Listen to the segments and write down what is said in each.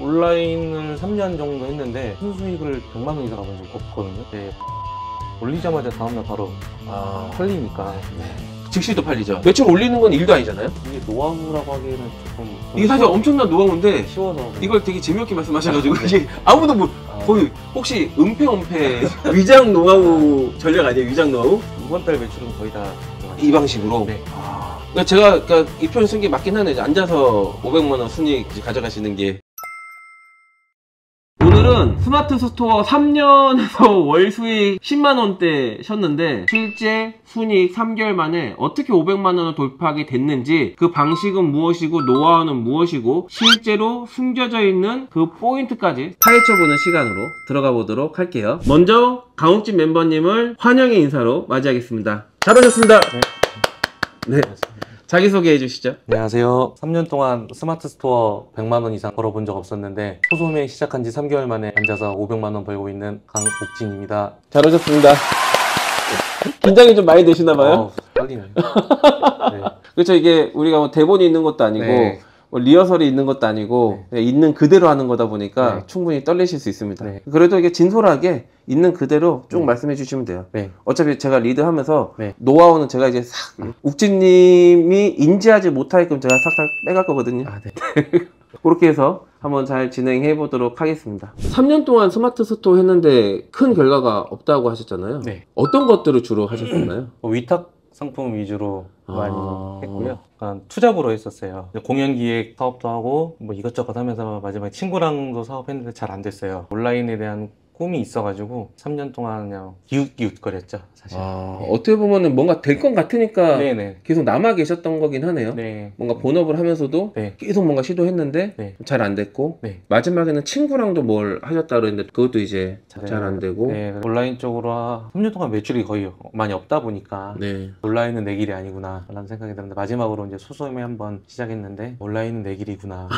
온라인을 3년 정도 했는데 순수익을 100만 원 이상 가본 적이 없거든요. 네. 올리자마자 다음날 바로 팔리니까. 즉시도 팔리죠. 매출 올리는 건 일도 아니잖아요. 이게 노하우라고 하기에는 조금 이게 사실 엄청난 노하우인데 쉬워서 이걸 되게 재미없게 말씀하셔가지고 이게 아무도 뭐 거의 혹시 은폐 위장 노하우 전략 아니에요? 위장 노하우? 이번 달 매출은 거의 다 이 방식으로? 네. 그러니까 제가 이 표현 쓴 게 맞긴 하네. 앉아서 500만 원 순이익 가져가시는 게. 오늘은 스마트 스토어 3년에서 월 수익 10만 원대 셨는데 실제 순이익 3개월 만에 어떻게 500만 원을 돌파하게 됐는지, 그 방식은 무엇이고 노하우는 무엇이고 실제로 숨겨져 있는 그 포인트까지 파헤쳐보는 시간으로 들어가 보도록 할게요. 먼저 강욱진 멤버님을 환영의 인사로 맞이하겠습니다. 잘 오셨습니다. 네. 자기소개 해주시죠. 안녕하세요. 3년 동안 스마트 스토어 100만 원 이상 벌어본 적 없었는데 소소매 시작한 지 3개월 만에 앉아서 500만 원 벌고 있는 강욱진입니다. 잘 오셨습니다. 긴장이 좀 많이 되시나봐요. 떨리네요. 네. 그렇죠. 이게 우리가 뭐 대본이 있는 것도 아니고 네. 뭐 리허설이 있는 것도 아니고 그냥 있는 그대로 하는 거다 보니까 네. 충분히 떨리실 수 있습니다. 네. 그래도 이게 진솔하게 있는 그대로 쭉 네. 말씀해 주시면 돼요. 네. 어차피 제가 리드하면서 네. 노하우는 제가 이제 싹 욱진님이 인지하지 못하게끔 제가 싹싹 빼갈 거거든요. 네. 그렇게 해서 한번 잘 진행해 보도록 하겠습니다. 3년 동안 스마트 스토어 했는데 큰 결과가 없다고 하셨잖아요. 네. 어떤 것들을 주로 하셨었나요? 위탁 상품 위주로 많이 아. 했고요. 약간 투잡으로 했었어요. 공연 기획 사업도 하고 뭐 이것저것 하면서 마지막에 친구랑도 사업했는데 잘 안 됐어요. 온라인에 대한 꿈이 있어가지고 3년 동안 그냥 기웃기웃거렸죠, 사실. 어떻게 보면은 뭔가 될 것 같으니까 네네. 계속 남아 계셨던 거긴 하네요. 네. 뭔가 본업을 하면서도 네. 계속 뭔가 시도했는데 네. 잘 안 됐고 네. 마지막에는 친구랑도 뭘 하셨다 그랬는데 그것도 이제 잘 안 되고. 네. 온라인 쪽으로 3년 동안 매출이 거의 많이 없다 보니까 네. 온라인은 내 길이 아니구나 라는 생각이 들었는데 마지막으로 이제 소소매 한번 시작했는데 온라인은 내 길이구나.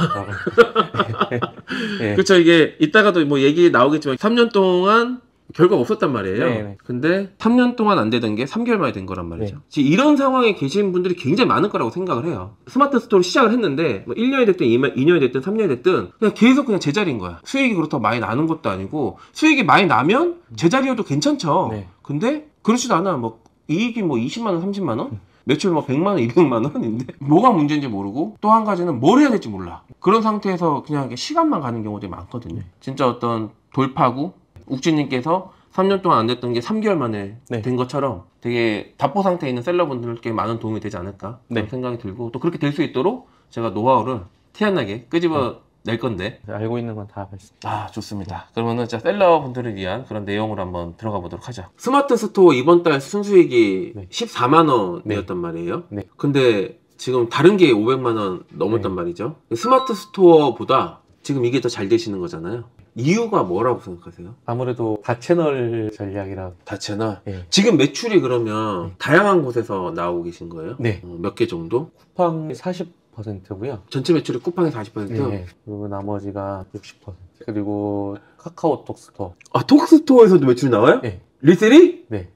네. 그렇죠. 이게 이따가도 뭐 얘기 나오겠지만 3년 동안 결과가 없었단 말이에요. 네네. 근데 3년 동안 안 되던 게 3개월 만에 된 거란 말이죠. 네. 지금 이런 상황에 계신 분들이 굉장히 많을 거라고 생각을 해요. 스마트 스토어를 시작을 했는데 뭐 1년이 됐든 2년이 됐든 3년이 됐든 그냥 계속 그냥 제자리인 거야. 수익이 그렇다고 많이 나는 것도 아니고 수익이 많이 나면 제자리여도 괜찮죠. 네. 근데 그렇지도 않아. 뭐 이익이 뭐 20만 원, 30만 원? 매출 뭐 100만 원, 200만 원인데 뭐가 문제인지 모르고 또 한 가지는 뭘 해야 될지 몰라. 그런 상태에서 그냥 시간만 가는 경우들이 많거든요. 진짜 어떤 돌파구 욱진님께서 3년 동안 안 됐던 게 3개월 만에 네. 된 것처럼 되게 답보 상태에 있는 셀러분들께 많은 도움이 되지 않을까 그런 네. 생각이 들고, 또 그렇게 될 수 있도록 제가 노하우를 티 안 나게 끄집어 낼 건데. 알고 있는 건 다 알겠습니다. 좋습니다. 그러면은 자 셀러분들을 위한 그런 내용으로 한번 들어가 보도록 하죠. 스마트 스토어 이번 달 순수익이 네. 14만 원이었단 말이에요. 네. 근데 지금 다른 게 500만 원 넘었단 네. 말이죠. 스마트 스토어보다 지금 이게 더 잘 되시는 거잖아요. 이유가 뭐라고 생각하세요? 아무래도 다채널 전략이라. 다채널. 네. 지금 매출이 그러면 다양한 곳에서 나오고 계신 거예요? 네. 몇 개 정도? 쿠팡이 40%고요. 전체 매출이 쿠팡이 40%? 네. 그리고 나머지가 60%. 그리고 카카오톡 스토어. 톡스토어에서도 매출이 나와요? 네. 리셀이? 네.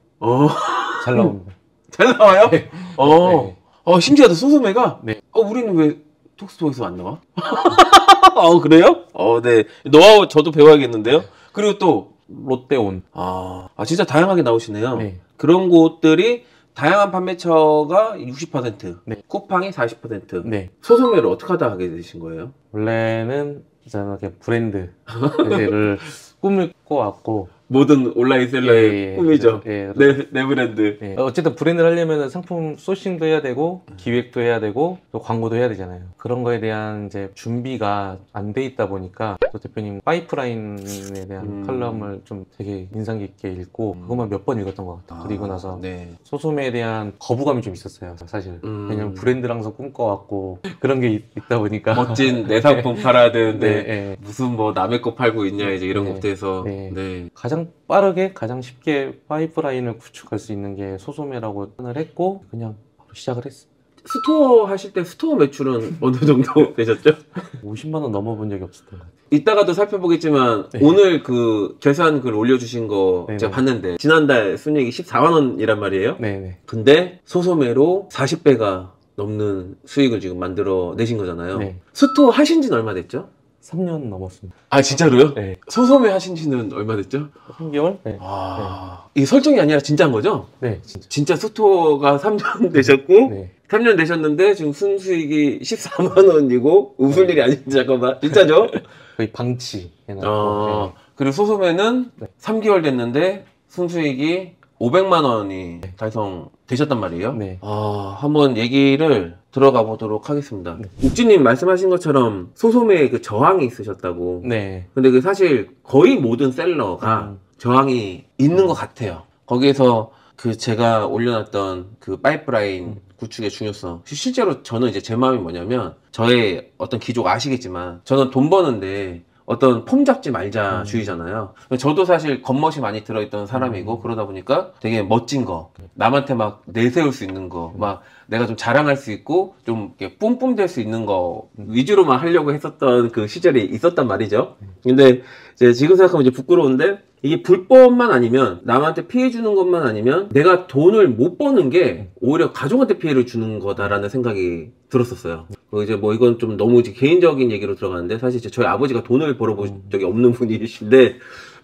잘 잘 나옵니다. 나와요? 네. 신기하다. 소소매가? 네. 우리는 왜 톡스토어에서 안 나와? 그래요? 네. 노하우 저도 배워야겠는데요? 그리고 또, 롯데온. 진짜 다양하게 나오시네요. 네. 그런 곳들이 다양한 판매처가 60%, 네. 쿠팡이 40%. 네. 소소매를 어떻게 하다 하게 되신 거예요? 원래는 저는 이렇게 브랜드를 꿈을 꿔왔고. 모든 온라인 셀러의 꿈이죠. 예. 내 브랜드. 예. 어쨌든 브랜드를 하려면 상품 소싱도 해야 되고 기획도 해야 되고 또 광고도 해야 되잖아요. 그런 거에 대한 이제 준비가 안 돼 있다 보니까 또 대표님 파이프라인에 대한 칼럼을 좀 되게 인상 깊게 읽고 그것만 몇 번 읽었던 것 같아요. 그리고 나서 소소매에 대한 거부감이 좀 있었어요, 사실. 왜냐면 브랜드랑서 꿈꿔왔고 그런 게 있다 보니까 멋진 내 상품 팔아야 되는데 네. 무슨 뭐 남의 거 팔고 있냐 이제 이런 네. 것들에서 네. 가장 빠르게 가장 쉽게 파이프라인을 구축할 수 있는 게 소소매라고 생각을 했고 그냥 바로 시작을 했어요. 스토어 하실 때 스토어 매출은 어느 정도 되셨죠? 50만 원 넘어본 적이 없었던 것 같아요. 이따가도 살펴보겠지만 오늘 그 결산 글 올려주신 거 네네. 제가 봤는데 지난달 순이익이 14만 원이란 말이에요. 네네. 근데 소소매로 40배가 넘는 수익을 지금 만들어 내신 거잖아요. 네. 스토어 하신 지는 얼마 됐죠? 3년 넘었습니다. 아, 진짜로요? 네. 소소매 하신 지는 얼마 됐죠? 3개월? 네. 아, 이 설정이 아니라 진짜인 거죠? 네, 진짜. 진짜 스토어가 3년 되셨고, 네. 3년 되셨는데 지금 순수익이 14만 원이고 웃을 일이 아닌데 잠깐만 진짜죠? 거의 방치 해놨고. 그리고 소소매는 네. 3개월 됐는데 순수익이 500만 원이 달성되셨단 말이에요. 네. 한번 얘기를 들어가 보도록 하겠습니다. 네. 욱주님 말씀하신 것처럼 소소매에 그 저항이 있으셨다고. 네. 근데 그 사실 거의 모든 셀러가 저항이 있는 것 같아요. 거기에서 그 제가 올려놨던 그 파이프라인 구축의 중요성. 실제로 저는 이제 제 마음이 뭐냐면 저의 어떤 기족 아시겠지만 저는 돈 버는데 어떤 폼 잡지 말자 주의잖아요. 저도 사실 겉멋이 많이 들어있던 사람이고 그러다 보니까 되게 멋진 거, 남한테 막 내세울 수 있는 거, 막 내가 좀 자랑할 수 있고 좀 이렇게 뿜뿜 될 수 있는 거 위주로만 하려고 했었던 그 시절이 있었단 말이죠. 근데 이제 지금 생각하면 이제 부끄러운데 이게 불법만 아니면 남한테 피해 주는 것만 아니면 내가 돈을 못 버는 게 오히려 가족한테 피해를 주는 거다라는 생각이 들었었어요. 이제 뭐 이건 좀 너무 이제 개인적인 얘기로 들어가는데 사실 이제 저희 아버지가 돈을 벌어본 적이 없는 분이신데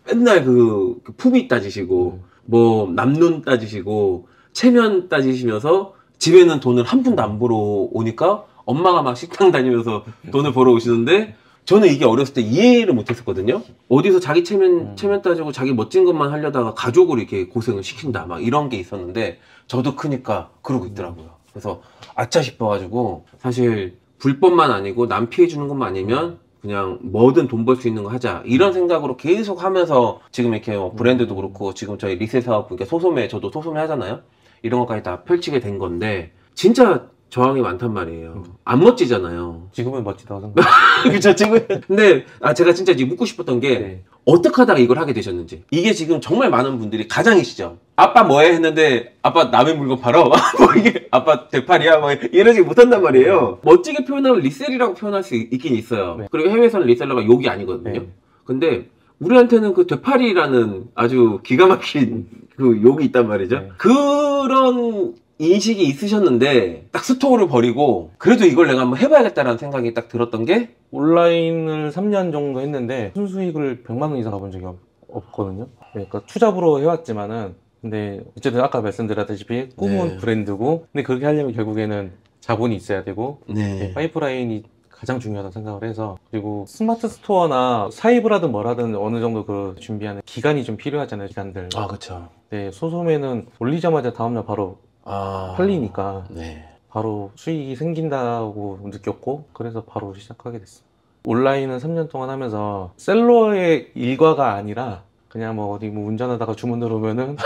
맨날 그 품위 따지시고 뭐 남눈 따지시고 체면 따지시면서 집에는 돈을 한 푼도 안 벌어 오니까 엄마가 막 식당 다니면서 돈을 벌어 오시는데 저는 이게 어렸을 때 이해를 못 했었거든요. 어디서 자기 체면 따지고 자기 멋진 것만 하려다가 가족을 이렇게 고생을 시킨다. 막 이런 게 있었는데 저도 크니까 그러고 있더라고요. 그래서 아차 싶어가지고 사실 불법만 아니고 남 피해 주는 것만 아니면 그냥 뭐든 돈 벌 수 있는 거 하자. 이런 생각으로 계속 하면서 지금 이렇게 브랜드도 그렇고 지금 저희 리세 사업, 그러니까 소소매, 저도 소소매 하잖아요. 이런 것까지 다 펼치게 된 건데 진짜 저항이 많단 말이에요. 안 멋지잖아요. 지금은 멋지다고 생각해요. 그쵸, 지금. 근데, 제가 진짜 지금 묻고 싶었던 게, 네. 어떻게 하다가 이걸 하게 되셨는지. 이게 지금 정말 많은 분들이 가장이시죠. 아빠 뭐해? 했는데, 아빠 남의 물건 팔아? 뭐 이게, 아빠 대팔이야? 뭐 이러지 못한단 말이에요. 멋지게 표현하면 리셀이라고 표현할 수 있긴 있어요. 네. 그리고 해외에서는 리셀러가 욕이 아니거든요. 네. 근데, 우리한테는 그 되팔이라는 아주 기가 막힌 그 욕이 있단 말이죠. 네. 그런 인식이 있으셨는데 딱 스토어를 버리고 그래도 이걸 내가 한번 해봐야겠다라는 생각이 딱 들었던 게 온라인을 3년 정도 했는데 순수익을 100만 원 이상 가본 적이 없거든요. 그러니까 투잡으로 해왔지만은 근데 어쨌든 아까 말씀드렸다시피 꿈은 네. 브랜드고 근데 그렇게 하려면 결국에는 자본이 있어야 되고 네. 파이프라인이 가장 중요하다고 생각을 해서 그리고 스마트 스토어나 사입을 하든 뭘 하든 어느 정도 그 준비하는 기간이 좀 필요하잖아요. 기간들. 그쵸. 네, 소소매는 올리자마자 다음날 바로 팔리니까 네. 바로 수익이 생긴다고 느꼈고 그래서 바로 시작하게 됐어요. 온라인은 3년 동안 하면서 셀러의 일과가 아니라 그냥 뭐 어디 뭐 운전하다가 주문 들어오면은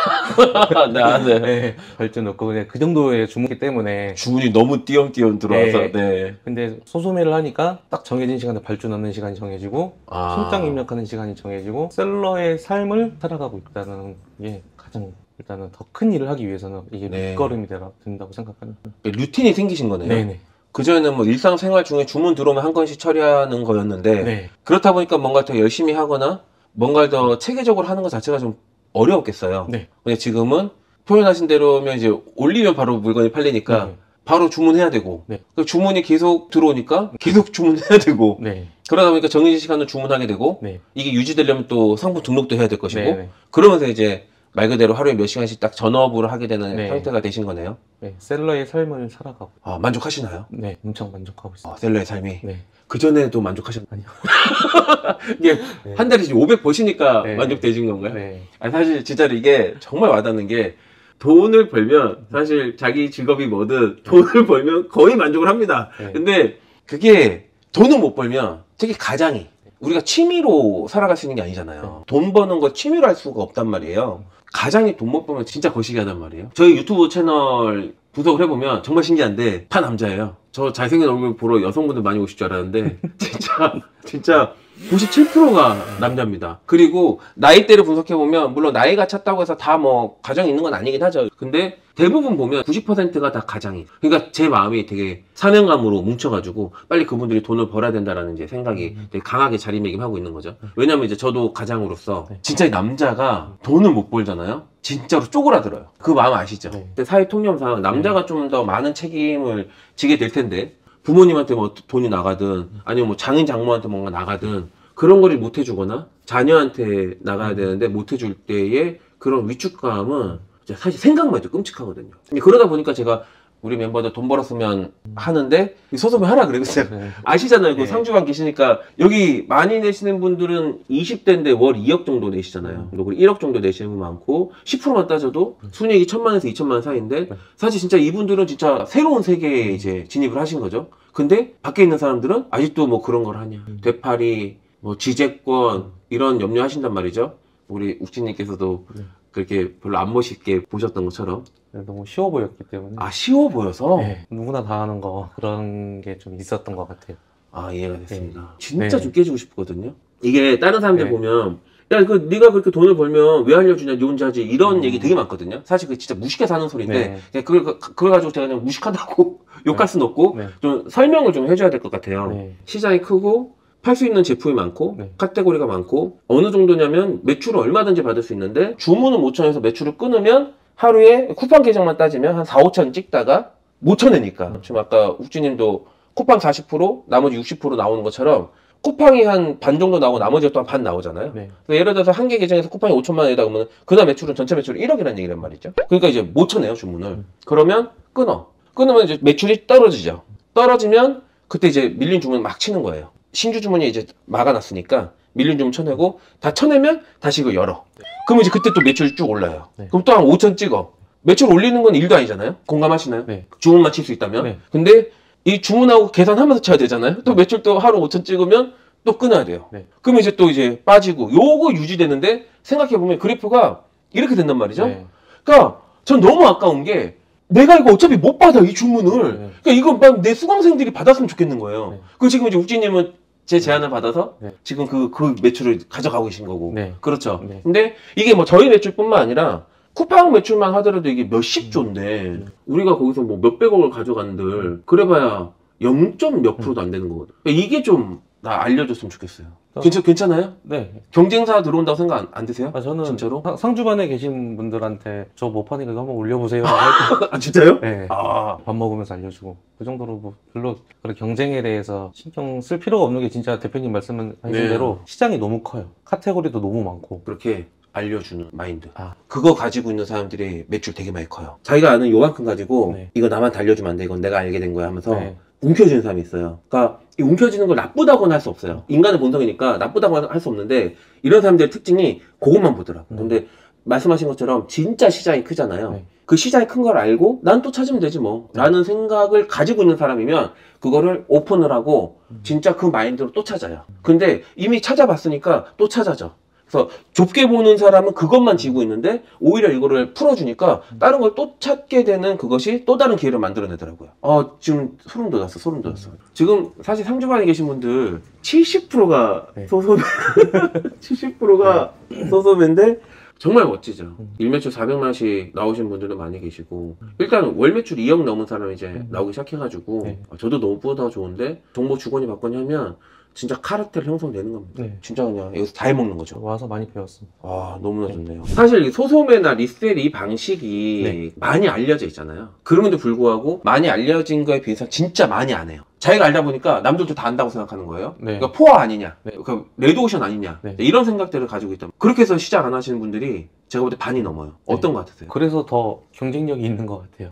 네. 네, 발주 넣고 그냥 그 정도의 주문이기 때문에 주문이 너무 띄엄띄엄 들어와서 네. 근데 소소매를 하니까 딱 정해진 시간에 발주 넣는 시간이 정해지고 손장 입력하는 시간이 정해지고 셀러의 삶을 살아가고 있다는 게 가장 일단은 더 큰 일을 하기 위해서는 이게 네. 밑거름이 된다고 생각합니다. 루틴이 생기신 거네요. 네네. 그전에는 뭐 일상생활 중에 주문 들어오면 한 건씩 처리하는 거였는데 네. 그렇다 보니까 뭔가 더 열심히 하거나 뭔가를 더 체계적으로 하는 것 자체가 좀 어려웠겠어요. 네. 근데 지금은 표현하신 대로면 이제 올리면 바로 물건이 팔리니까 네. 바로 주문해야 되고 네. 그 주문이 계속 들어오니까 계속 주문해야 되고 네. 그러다 보니까 정해진 시간을 주문하게 되고 네. 이게 유지되려면 또 상품 등록도 해야 될 것이고 네. 그러면서 이제 말 그대로 하루에 몇 시간씩 딱 전업으로 하게 되는 네. 상태가 되신 거네요. 네. 셀러의 삶을 살아가고. 만족하시나요? 네. 엄청 만족하고 있어요. 셀러의 삶이. 네. 그전에도 만족하셨나요? 아니요. 이게 네. 한 달에 지금 500 버시니까 네. 만족되신 건가요? 네. 사실 진짜로 이게 정말 와닿는 게 돈을 벌면 사실 자기 직업이 뭐든 돈을 벌면 거의 만족을 합니다. 네. 근데 그게 돈을 못 벌면 특히 가장이 우리가 취미로 살아갈 수 있는 게 아니잖아요. 돈 버는 걸 취미로 할 수가 없단 말이에요. 가장이 돈 못 벌면 진짜 거시기 하단 말이에요. 저희 유튜브 채널 분석을 해보면 정말 신기한데 다 남자예요. 저 잘생긴 얼굴 보러 여성분들 많이 오실 줄 알았는데 진짜 97%가 남자입니다. 그리고 나이대를 분석해보면 물론 나이가 찼다고 해서 다 뭐 가정이 있는 건 아니긴 하죠. 근데 대부분 보면 90%가 다 가장이. 그러니까 제 마음이 되게 사명감으로 뭉쳐가지고 빨리 그분들이 돈을 벌어야 된다라는 이제 생각이 되게 강하게 자리매김하고 있는 거죠. 왜냐면 이제 저도 가장으로서 진짜 이 남자가 돈을 못 벌잖아요. 진짜로 쪼그라들어요. 그 마음 아시죠? 네. 근데 사회 통념상 남자가 좀 더 많은 책임을 지게 될 텐데 부모님한테 뭐 돈이 나가든 아니면 뭐 장인 장모한테 뭔가 나가든 그런 거를 못 해주거나 자녀한테 나가야 되는데 못 해줄 때의 그런 위축감은 사실 생각만 해도 끔찍하거든요. 그러다 보니까 제가 우리 멤버들 돈 벌었으면 하는데 소소면 하라 그랬어요. 네. 아시잖아요. 그 네. 상주방 계시니까 여기 많이 내시는 분들은 20대인데 월 2억 정도 내시잖아요. 그리고 1억 정도 내시는 분 많고 10%만 따져도 순이익이 1,000만에서 2,000만 사이인데 사실 진짜 이분들은 진짜 새로운 세계에 이제 진입을 하신 거죠. 근데 밖에 있는 사람들은 아직도 뭐 그런 걸 하냐. 되팔이, 뭐 지재권 이런 염려하신단 말이죠. 우리 욱진님께서도 그렇게 별로 안 멋있게 보셨던 것처럼. 너무 쉬워 보였기 때문에. 아, 쉬워 보여서? 네, 누구나 다 하는 거 그런 게 좀 있었던 것 같아요. 아, 이해가 됐습니다. 네. 진짜 네. 좀 깨주고 싶거든요. 이게 다른 사람들 네. 보면 야, 그 네가 그렇게 돈을 벌면 왜 알려주냐, 니 혼자 하지 이런 얘기 되게 많거든요. 사실 그 진짜 무식해서 하는 소리인데 네. 그냥 그걸 가지고 제가 그냥 무식하다고 욕할 수는 없고 네. 좀 설명을 좀 해줘야 될 것 같아요. 네. 시장이 크고 팔 수 있는 제품이 많고 네. 카테고리가 많고 어느 정도냐면 매출을 얼마든지 받을 수 있는데 주문은 5천에서 매출을 끊으면 하루에 쿠팡 계정만 따지면 한 4, 5천 찍다가 못 쳐내니까 지금 아까 욱진님도 쿠팡 40% 나머지 60% 나오는 것처럼 쿠팡이 한 반 정도 나오고 나머지가 또 한 반 나오잖아요. 네. 그러니까 예를 들어서 한 개 계정에서 쿠팡이 5천만 원이다 그러면 그다음 매출은 전체 매출은 1억이라는 얘기란 말이죠. 그러니까 이제 못 쳐내요 주문을. 그러면 끊으면 이제 매출이 떨어지죠. 떨어지면 그때 이제 밀린 주문 막 치는 거예요. 신규 주문이 이제 막아놨으니까 밀린 주문 쳐내고 다 쳐내면 다시 이거 열어. 그러면 이제 그때 또 매출이 쭉 올라요. 네. 그럼 또 한 5천 찍어. 매출 올리는 건 일도 아니잖아요. 공감하시나요? 네. 주문만 칠 수 있다면. 네. 근데 이 주문하고 계산하면서 쳐야 되잖아요. 또 매출 또 하루 5천 찍으면 또 끊어야 돼요. 네. 그러면 이제 또 이제 빠지고 요거 유지되는데 생각해보면 그래프가 이렇게 된단 말이죠. 네. 그러니까 전 너무 아까운 게 내가 이거 어차피 못 받아 이 주문을. 네. 그러니까 이거 막 내 수강생들이 받았으면 좋겠는 거예요. 네. 그 지금 이제 욱진님은 제 제안을 받아서 네. 지금 그 매출을 가져가고 계신 거고. 네. 그렇죠. 네. 근데 이게 뭐 저희 매출뿐만 아니라 쿠팡 매출만 하더라도 이게 몇십 조인데 우리가 거기서 뭐 몇백억을 가져간들 그래봐야 0. 몇 프로도 안 되는 거거든. 그러니까 이게 좀 나 알려줬으면 좋겠어요. 괜찮아요? 네. 경쟁사 들어온다고 생각 안 드세요? 아, 저는 진짜로? 상주반에 계신 분들한테 저 못 파니까 이거 한번 올려보세요. 아 진짜요? 네. 아 밥 먹으면서 알려주고 그 정도로 뭐 별로 그런 경쟁에 대해서 신경 쓸 필요가 없는 게 진짜 대표님 말씀하신 네. 대로 시장이 너무 커요. 카테고리도 너무 많고. 그렇게 알려주는 마인드. 아. 그거 가지고 있는 사람들이 매출 되게 많이 커요. 자기가 아는 요만큼 가지고 네. 이거 남한테 알려주면 안 돼. 이건 내가 알게 된 거야 하면서 네. 움켜쥐는 사람이 있어요. 그러니까 이 움켜쥐는 걸 나쁘다고는 할 수 없어요. 인간의 본성이니까 나쁘다고 할 수 없는데 이런 사람들의 특징이 그것만 보더라고. 근데 말씀하신 것처럼 진짜 시장이 크잖아요. 네. 그 시장이 큰 걸 알고 난 또 찾으면 되지 뭐 라는 생각을 가지고 있는 사람이면 그거를 오픈을 하고 진짜 그 마인드로 또 찾아요. 근데 이미 찾아봤으니까 또 찾아져. 그래서 좁게 보는 사람은 그것만 지고 있는데 오히려 이거를 풀어주니까 다른 걸 또 찾게 되는 그것이 또 다른 기회를 만들어내더라고요. 지금 소름 돋았어. 지금 사실 상주반에 계신 분들 70%가 네. 소소매 70%가 소소매인데 정말 멋지죠. 일매출 400만원씩 나오신 분들도 많이 계시고 일단 월 매출 2억 넘은 사람이 이제 나오기 시작해가지고 네. 저도 너무 뿌듯하고 좋은데 정보 주거니 받거니 하면 진짜 카르텔 형성되는 겁니다. 네. 진짜 그냥 여기서 다 해먹는 거죠. 와서 많이 배웠습니다. 아 너무나 좋네요. 사실 이 소소매나 리셀 이 방식이 네. 많이 알려져 있잖아요. 그럼에도 불구하고 많이 알려진 거에 비해서 진짜 많이 안 해요. 자기가 알다 보니까 남들도 다 안다고 생각하는 거예요. 네. 그러니까 포화 아니냐, 네. 그러니까 레드오션 아니냐 네. 이런 생각들을 가지고 있다. 그렇게 해서 시작 안 하시는 분들이 제가 볼 때 반이 넘어요. 어떤 것 같으세요? 그래서 더 경쟁력이 있는 것 같아요.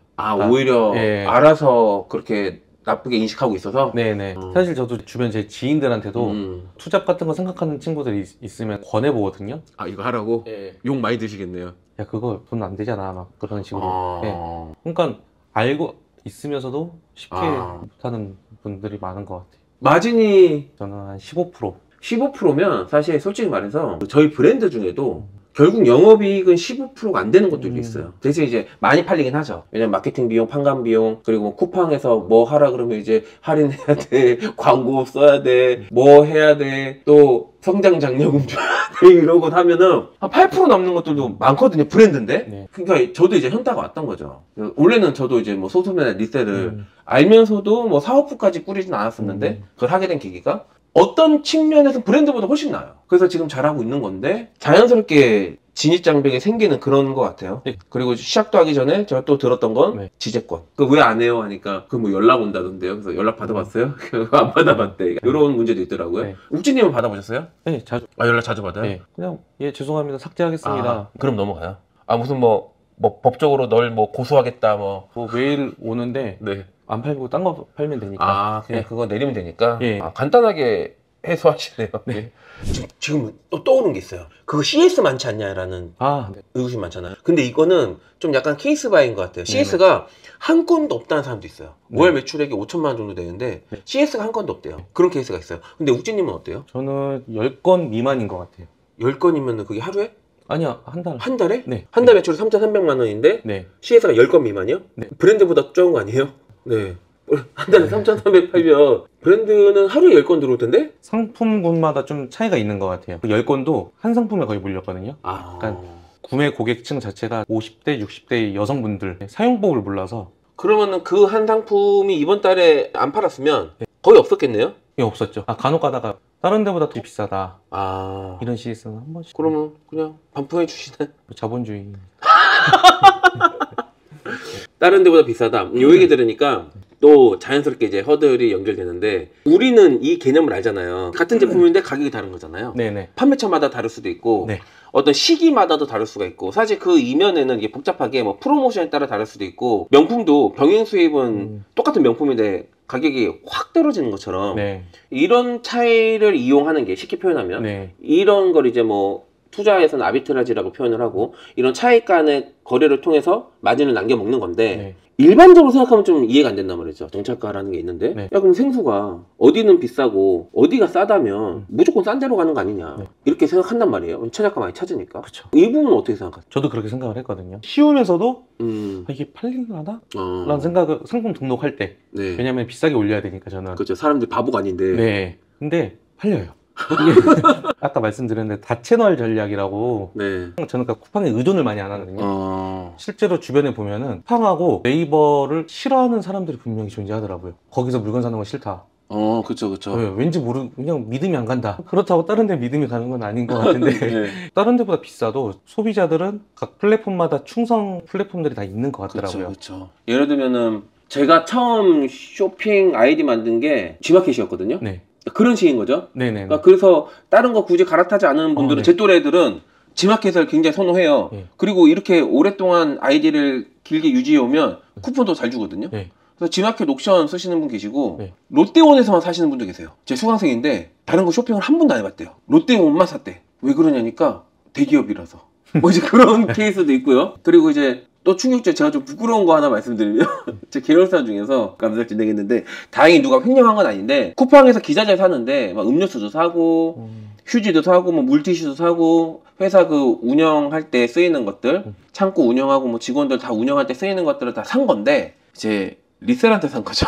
오히려 예. 알아서 그렇게 나쁘게 인식하고 있어서 네네. 사실 저도 주변 제 지인들한테도 투잡 같은 거 생각하는 친구들이 있으면 권해보거든요. 이거 하라고? 예. 욕 많이 드시겠네요. 야, 그거 돈 안 되잖아. 막 그런 식으로. 아... 예. 그러니까 알고 있으면서도 쉽게 아. 못하는 분들이 많은 것 같아요. 마진이 저는 한 15%. 15%면 사실 솔직히 말해서 저희 브랜드 중에도 결국 영업이익은 15%가 안 되는 것들도 있어요. 대신 이제 많이 팔리긴 하죠. 왜냐면 마케팅 비용, 판관 비용, 그리고 뭐 쿠팡에서 뭐 하라 그러면 이제 할인해야 돼, 광고 써야 돼, 뭐 해야 돼, 또 성장 장려금 줘야 돼 이러고 하면은 한 8% 남는 것들도 많거든요. 브랜드인데. 네. 그러니까 저도 이제 현타가 왔던 거죠. 원래는 저도 이제 뭐 소소매나 리셀을 알면서도 뭐 사업부까지 꾸리진 않았었는데 그걸 하게 된 계기가 어떤 측면에서 브랜드보다 훨씬 나아요. 그래서 지금 잘하고 있는 건데 자연스럽게 진입장벽이 생기는 그런 것 같아요. 네. 그리고 시작도 하기 전에 제가 또 들었던 건 네. 지재권. 그 왜 안 해요? 하니까 그 뭐 연락 온다던데요. 그래서 연락 받아봤어요? 안 받아봤대. 이런 문제도 있더라고요. 네. 욱진님은 받아보셨어요? 네, 자주. 아, 연락 자주 받아요? 네. 그냥 예 죄송합니다 삭제하겠습니다. 아, 그럼 넘어가요. 아, 무슨 뭐 법적으로 널 뭐 고소하겠다 뭐. 뭐 메일 오는데 네. 안 팔고 딴 거 팔면 되니까. 아, 그냥 네. 그거 내리면 되니까. 예. 아, 간단하게 해소하시네요. 네. 지금 또 떠오른 게 있어요. 그거 CS 많지 않냐라는 아, 네. 의구심 많잖아요. 근데 이거는 좀 약간 케이스 바인 것 같아요. CS가 한 건도 없다는 사람도 있어요. 네. 월 매출액이 5천만 원 정도 되는데 네. CS가 한 건도 없대요. 그런 케이스가 있어요. 근데 욱진님은 어때요? 저는 10건 미만인 것 같아요. 10건이면 그게 하루에? 아니요, 한 달. 한 달에? 네. 한 달 매출이 3,300만 원인데 네. CS가 10건 미만이요? 네. 브랜드보다 적은 거 아니에요? 네. 한 달에 3,300 팔면 브랜드는 하루에 10건 들어올 텐데? 상품군마다 좀 차이가 있는 것 같아요. 그 10건도 한 상품에 거의 몰렸거든요. 아. 약간 구매 고객층 자체가 50대, 60대 여성분들 사용법을 몰라서 그러면은 그 한 상품이 이번 달에 안 팔았으면 거의 없었겠네요? 이게 없었죠. 아, 간혹 가다가 다른 데보다 더 비싸다. 아. 이런 CS는 한 번씩. 그러면 그냥 반품해 주시네. 자본주의. 다른 데보다 비싸다. 요 얘기 들으니까 또 자연스럽게 이제 허들이 연결되는데 우리는 이 개념을 알잖아요. 같은 제품인데 가격이 다른 거잖아요. 네네. 판매처마다 다를 수도 있고 네. 어떤 시기마다도 다를 수가 있고 사실 그 이면에는 이게 복잡하게 뭐 프로모션에 따라 다를 수도 있고 명품도 병행 수입은 똑같은 명품인데 가격이 확 떨어지는 것처럼 네. 이런 차이를 이용하는 게 쉽게 표현하면 네. 이런 걸 이제 뭐 투자에서는 아비트라지라고 표현을 하고 이런 차익 간의 거래를 통해서 마진을 남겨 먹는 건데 네. 일반적으로 생각하면 좀 이해가 안 된단 말이죠. 정찰가라는 게 있는데 네. 야 그럼 생수가 어디는 비싸고 어디가 싸다면 무조건 싼 데로 가는 거 아니냐 네. 이렇게 생각한단 말이에요. 최저가 많이 찾으니까. 그쵸. 이 부분은 어떻게 생각하세요? 저도 그렇게 생각을 했거든요. 쉬우면서도 음, 아, 이게 팔릴라나? 어, 라는 생각을 상품 등록할 때. 네. 왜냐면 비싸게 올려야 되니까 저는. 그렇죠. 사람들이 바보가 아닌데. 네. 근데 팔려요. 이게 아까 말씀드렸는데 다채널 전략이라고 네. 저는 그러니까 쿠팡에 의존을 많이 안 하거든요. 어, 실제로 주변에 보면은 쿠팡하고 네이버를 싫어하는 사람들이 분명히 존재하더라고요. 거기서 물건 사는 건 싫다. 그쵸, 그쵸. 왜? 왠지 그냥 믿음이 안 간다. 그렇다고 다른 데 믿음이 가는 건 아닌 것 같은데 네. 다른 데보다 비싸도 소비자들은 각 플랫폼마다 충성 플랫폼들이 다 있는 것 그쵸, 같더라고요. 그쵸. 예를 들면은 제가 처음 쇼핑 아이디 만든 게 G마켓이었거든요. 네. 그런 식인 거죠. 네네. 그러니까 그래서 다른 거 굳이 갈아타지 않은 분들은 네. 제 또래 애들은 G마켓을 굉장히 선호해요. 네. 그리고 이렇게 오랫동안 아이디를 길게 유지해 오면 쿠폰도 잘 주거든요. 네. 그래서 G마켓 옥션 쓰시는 분 계시고 네. 롯데온에서만 사시는 분도 계세요. 제 수강생인데 다른 거 쇼핑을 한 번도 안 해봤대요. 롯데온만 샀대. 왜 그러냐니까 대기업이라서. 뭐 이제 그런 케이스도 있고요. 그리고 이제 또 충격적 제가 좀 부끄러운 거 하나 말씀드리면 제 계열사 중에서 감사를 진행했는데 다행히 누가 횡령한 건 아닌데 쿠팡에서 기자재 사는데 막 음료수도 사고 휴지도 사고 뭐 물티슈도 사고 회사 그 운영할 때 쓰이는 것들 창고 운영하고 뭐 직원들 다 운영할 때 쓰이는 것들을 다 산 건데 이제 리셀한테 산 거죠.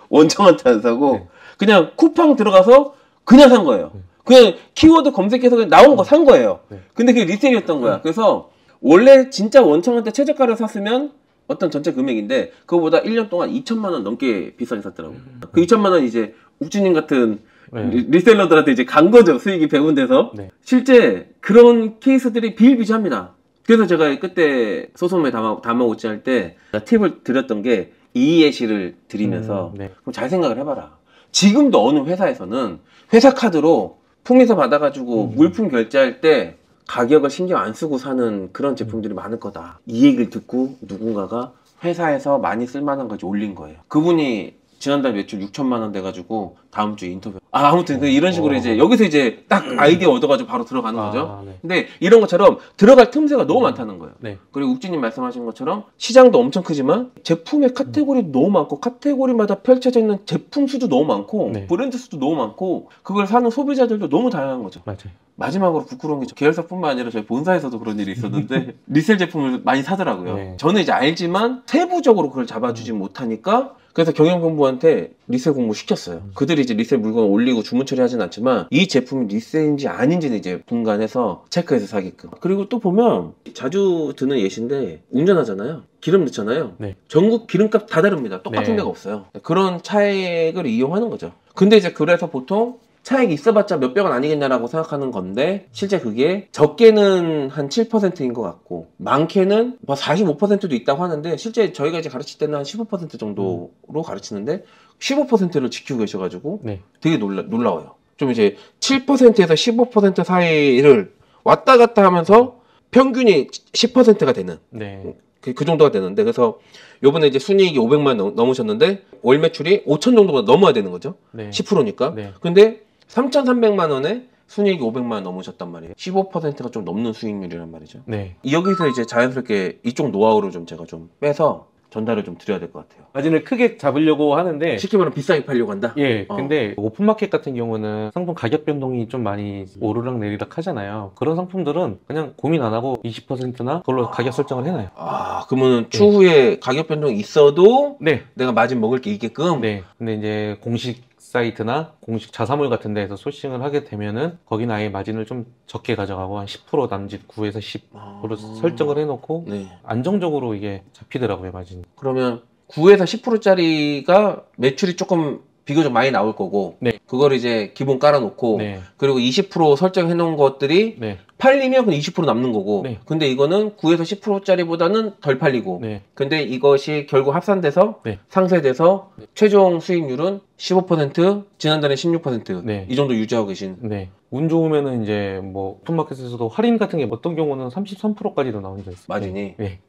원청한테 안 사고 네. 그냥 쿠팡 들어가서 그냥 산 거예요. 그냥 키워드 검색해서 그냥 나온 거 산 거예요. 네. 근데 그게 리셀이었던 거야. 그래서 원래 진짜 원청한테 최저가를 샀으면 어떤 전체 금액인데 그거보다 1년 동안 2천만 원 넘게 비싸게 샀더라고. 그 2천만 원 이제 욱주님 같은 네. 리셀러들한테 이제 간 거죠. 수익이 배분돼서. 네. 실제 그런 케이스들이 비일비재합니다. 그래서 제가 그때 소송에 담아오지 할 때 팁을 드렸던 게 이해시를 드리면서 네. 그럼 잘 생각을 해봐라. 지금도 어느 회사에서는 회사 카드로 품위서 받아가지고 물품 결제할 때 가격을 신경 안 쓰고 사는 그런 제품들이 많을 거다. 이 얘기를 듣고 누군가가 회사에서 많이 쓸만한 걸 올린 거예요. 그분이 지난달 매출 6천만 원 돼가지고 다음 주에 인터뷰. 아무튼 이런 식으로 이제 여기서 이제 딱 아이디어 얻어가지고 바로 들어가는 거죠. 네. 근데 이런 것처럼 들어갈 틈새가 너무 많다는 거예요. 네. 그리고 욱진님 말씀하신 것처럼 시장도 엄청 크지만 제품의 카테고리도 너무 많고 카테고리마다 펼쳐져 있는 제품 수도 너무 많고 네. 브랜드 수도 너무 많고 그걸 사는 소비자들도 너무 다양한 거죠. 맞아요. 마지막으로 부끄러운 게 계열사뿐만 아니라 저희 본사에서도 그런 일이 있었는데 리셀 제품을 많이 사더라고요. 네. 저는 이제 알지만 세부적으로 그걸 잡아주지 못하니까 그래서 경영본부한테 리셀 공모 시켰어요. 그들이 이제 리셀 물건 올리고 주문 처리하진 않지만 이 제품이 리셀인지 아닌지는 이제 분간해서 체크해서 사게끔. 그리고 또 보면 자주 드는 예시인데 운전하잖아요. 기름 넣잖아요. 네. 전국 기름값 다 다릅니다. 똑같은 네. 데가 없어요. 그런 차액을 이용하는 거죠. 근데 이제 그래서 보통 차익이 있어봤자 몇백원 아니겠냐라고 생각하는 건데 실제 그게 적게는 한 7%인 것 같고 많게는 뭐 45%도 있다고 하는데 실제 저희가 이제 가르칠 때는 한 15% 정도로 가르치는데 15%를 지키고 계셔가지고 네. 되게 놀라워요. 좀 이제 7%에서 15% 사이를 왔다 갔다 하면서 평균이 10%가 되는 네. 그 정도가 되는데 그래서 요번에 이제 순이익이 500만 넘으셨는데 월 매출이 5천 정도가 넘어야 되는 거죠. 네. 10%니까. 네. 근데 3,300만 원에 순이익이 500만 원 넘으셨단 말이에요. 15%가 좀 넘는 수익률이란 말이죠. 네. 여기서 이제 자연스럽게 이쪽 노하우를 좀 제가 좀 빼서 전달을 좀 드려야 될 것 같아요. 마진을 크게 잡으려고 하는데 쉽게 말하면 비싸게 팔려고 한다? 예, 근데 오픈마켓 같은 경우는 상품 가격 변동이 좀 많이 오르락 내리락 하잖아요. 그런 상품들은 그냥 고민 안 하고 20%나 그걸로 가격 설정을 해놔요. 아, 그러면 추후에 가격 변동이 있어도 네. 내가 마진 먹을 게 있게끔? 네. 근데 이제 공식 사이트나 공식 자사몰 같은 데에서 소싱을 하게 되면은 거기는 아예 마진을 좀 적게 가져가고 한 10% 남짓 9에서 10% 설정을 해놓고 네. 안정적으로 이게 잡히더라고요, 마진이. 그러면 9에서 10%짜리가 매출이 조금 비교적 많이 나올 거고 네. 그걸 이제 기본 깔아놓고 네. 그리고 20% 설정해 놓은 것들이 네. 팔리면 그냥 20% 남는 거고 네. 근데 이거는 9에서 10%짜리보다는 덜 팔리고 네. 근데 이것이 결국 합산돼서 네. 상쇄돼서 최종 수익률은 15% 지난달에 16% 네. 이 정도 유지하고 계신 네. 운 좋으면은 이제 뭐 오픈마켓에서도 할인 같은 게 어떤 경우는 33%까지도 나온 적 있어요. 마진이 네.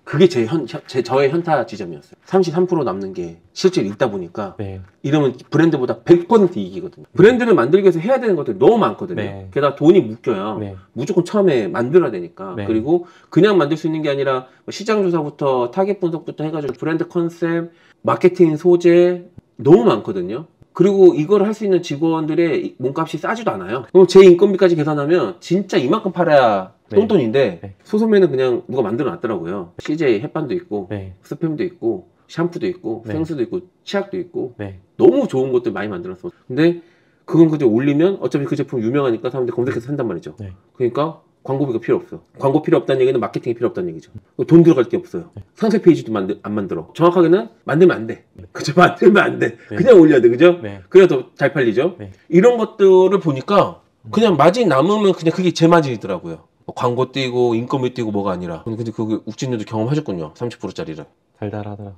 그게 저의 현타 지점이었어요. 33% 남는 게 실제로 있다 보니까 네. 이러면 브랜드보다 100% 이익이거든요. 브랜드를 만들기 위해서 해야 되는 것들이 너무 많거든요. 네. 게다가 돈이 묶여요. 네. 무조건 처음에 만들어야 되니까. 네. 그리고 그냥 만들 수 있는 게 아니라 시장 조사부터 타겟 분석부터 해가지고 브랜드 컨셉, 마케팅 소재 너무 많거든요. 그리고 이걸 할 수 있는 직원들의 몸값이 싸지도 않아요. 그럼 제 인건비까지 계산하면 진짜 이만큼 팔아야 네. 똥돈인데 네. 소소매는 그냥 누가 만들어 놨더라고요. CJ 햇반도 있고 네. 스팸도 있고 샴푸도 있고 네. 생수도 있고 치약도 있고 네. 너무 좋은 것들 많이 만들었어. 근데 그건 그저 올리면 어차피 그 제품 유명하니까 사람들이 검색해서 산단 말이죠. 네. 그러니까 광고비가 필요 없어. 광고 필요 없다는 얘기는 마케팅이 필요 없다는 얘기죠. 돈 들어갈 게 없어요. 상세 페이지도 안 만들어. 정확하게는 만들면 안 돼. 그죠? 만들면 안 돼. 네. 그냥 올려야 돼. 그죠? 네. 그래야 더 잘 팔리죠? 네. 이런 것들을 보니까 그냥 마진 남으면 그냥 그게 제 마진이더라고요. 뭐 광고 띄고 인건비 띄고 뭐가 아니라. 근데 그게 욱진님도 경험하셨군요. 30%짜리를. 달달하더라.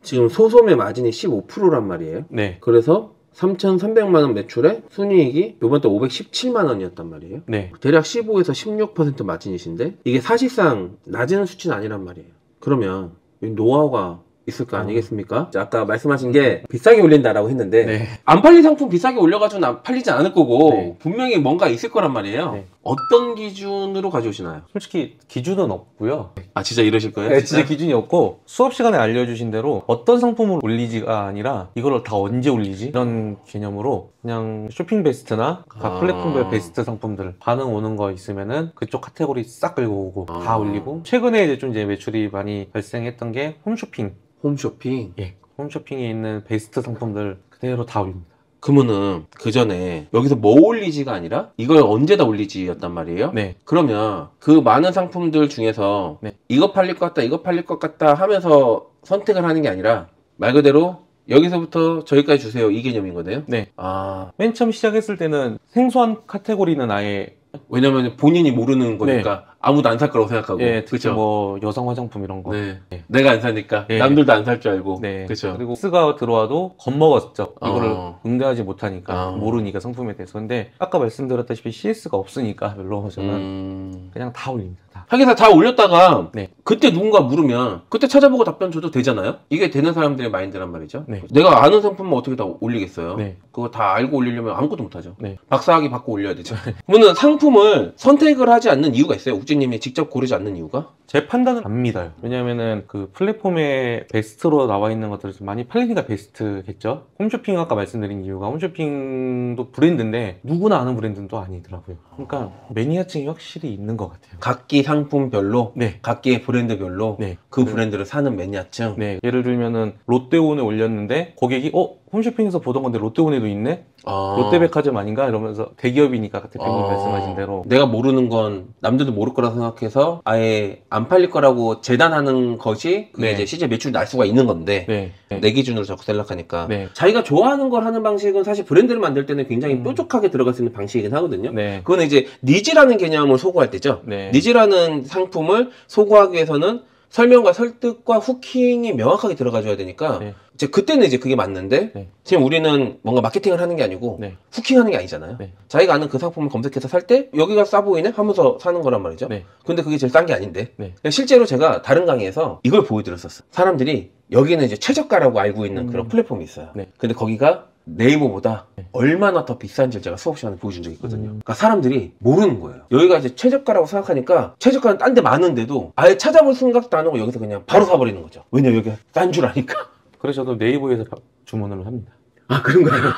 지금 소소매 마진이 15%란 말이에요. 네. 그래서 3,300만 원 매출에 순이익이 요번 달 517만 원이었단 말이에요. 네. 대략 15에서 16% 마진이신데 이게 사실상 낮은 수치는 아니란 말이에요. 그러면 이 노하우가 있을 거 아니겠습니까? 아까 말씀하신 게 비싸게 올린다라고 했는데 네. 안 팔린 상품 비싸게 올려가지고 팔리지 않을 거고 네. 분명히 뭔가 있을 거란 말이에요. 네. 어떤 기준으로 가져오시나요? 솔직히 기준은 없고요. 아 진짜 이러실 거예요? 네, 진짜 기준이 없고 수업 시간에 알려주신 대로 어떤 상품을 올리지가 아니라 이걸 다 언제 올리지? 이런 개념으로 그냥 쇼핑 베스트나 각 플랫폼별 베스트 상품들 반응 오는 거 있으면은 그쪽 카테고리 싹 끌고 오고 다 올리고 최근에 이제 좀 이제 매출이 많이 발생했던 게 홈쇼핑. 홈쇼핑. 예, 홈쇼핑에 있는 베스트 상품들 그대로 다 올립니다. 그러면은 그 전에 여기서 뭐 올리지가 아니라 이걸 언제다 올리지였단 말이에요. 네. 그러면 그 많은 상품들 중에서 네. 이거 팔릴 것 같다, 이거 팔릴 것 같다 하면서 선택을 하는 게 아니라 말 그대로 여기서부터 저기까지 주세요 이 개념인 거네요. 네. 아 맨 처음 시작했을 때는 생소한 카테고리는 아예 왜냐면 본인이 모르는 거니까 아무도 안 살 거라고 생각하고. 예, 특히 그쵸? 뭐 여성 화장품 이런 거. 네. 네. 내가 안 사니까 예. 남들도 안 살 줄 알고. 네. 그렇죠. 그리고 S가 들어와도 겁먹었죠. 이거를 어. 응대하지 못하니까 어. 모르니까 상품에 대해서. 근데 아까 말씀드렸다시피 CS가 없으니까 멜로우저는 그냥 다 올립니다. 다. 하긴 다 올렸다가 네. 그때 누군가 물으면 그때 찾아보고 답변 줘도 되잖아요. 이게 되는 사람들의 마인드란 말이죠. 네. 내가 아는 상품만 어떻게 다 올리겠어요. 네. 그거 다 알고 올리려면 아무것도 못하죠. 네. 박사학위 받고 올려야 되죠. 그러면 상품을 선택을 하지 않는 이유가 있어요? 욱진님이 직접 고르지 않는 이유가? 제 판단은 안 믿어요. 왜냐면은 그 플랫폼에 베스트로 나와 있는 것들이 좀 많이 팔리니까 베스트겠죠? 홈쇼핑 아까 말씀드린 이유가 홈쇼핑도 브랜드인데 누구나 아는 브랜드는 또 아니더라고요. 그러니까 매니아층이 확실히 있는 것 같아요. 각기 상품별로, 네. 각기의 브랜드별로 네. 그 브랜드를 사는 매니아층. 네. 예를 들면은 롯데온에 올렸는데 고객이 홈쇼핑에서 보던 건데 롯데온에도 있네? 롯데백화점 아닌가 이러면서 대기업이니까 대표님 아. 말씀하신 대로 내가 모르는 건 남들도 모를 거라 생각해서 아예 안 팔릴 거라고 재단하는 것이 그게 네. 이제 실제 매출이 날 수가 있는 건데 네. 네. 내 기준으로 자꾸 생각하니까 네. 자기가 좋아하는 걸 하는 방식은 사실 브랜드를 만들 때는 굉장히 뾰족하게 들어갈 수 있는 방식이긴 하거든요. 네. 그거는 이제 니즈라는 개념을 소구할 때죠. 네. 니즈라는 상품을 소구하기 위해서는 설명과 설득과 후킹이 명확하게 들어가줘야 되니까 네. 이제 그때는 이제 그게 맞는데 네. 지금 우리는 뭔가 마케팅을 하는 게 아니고 네. 후킹하는 게 아니잖아요. 네. 자기가 아는 그 상품을 검색해서 살 때 여기가 싸 보이네 하면서 사는 거란 말이죠. 네. 근데 그게 제일 싼 게 아닌데 네. 실제로 제가 다른 강의에서 이걸 보여드렸었어요. 사람들이 여기는 이제 최저가라고 알고 있는 그런 플랫폼이 있어요. 네. 근데 거기가 네이버보다 얼마나 더 비싼지를 제가 수업 시간에 보여준 적이 있거든요. 그러니까 사람들이 모르는 거예요. 여기가 이제 최저가라고 생각하니까 최저가는 딴 데 많은데도 아예 찾아볼 생각도 안 하고 여기서 그냥 바로 사버리는 거죠. 왜냐 여기가 싼 줄 아니까. 그래서 저도 네이버에서 주문을 합니다. 아 그런가요?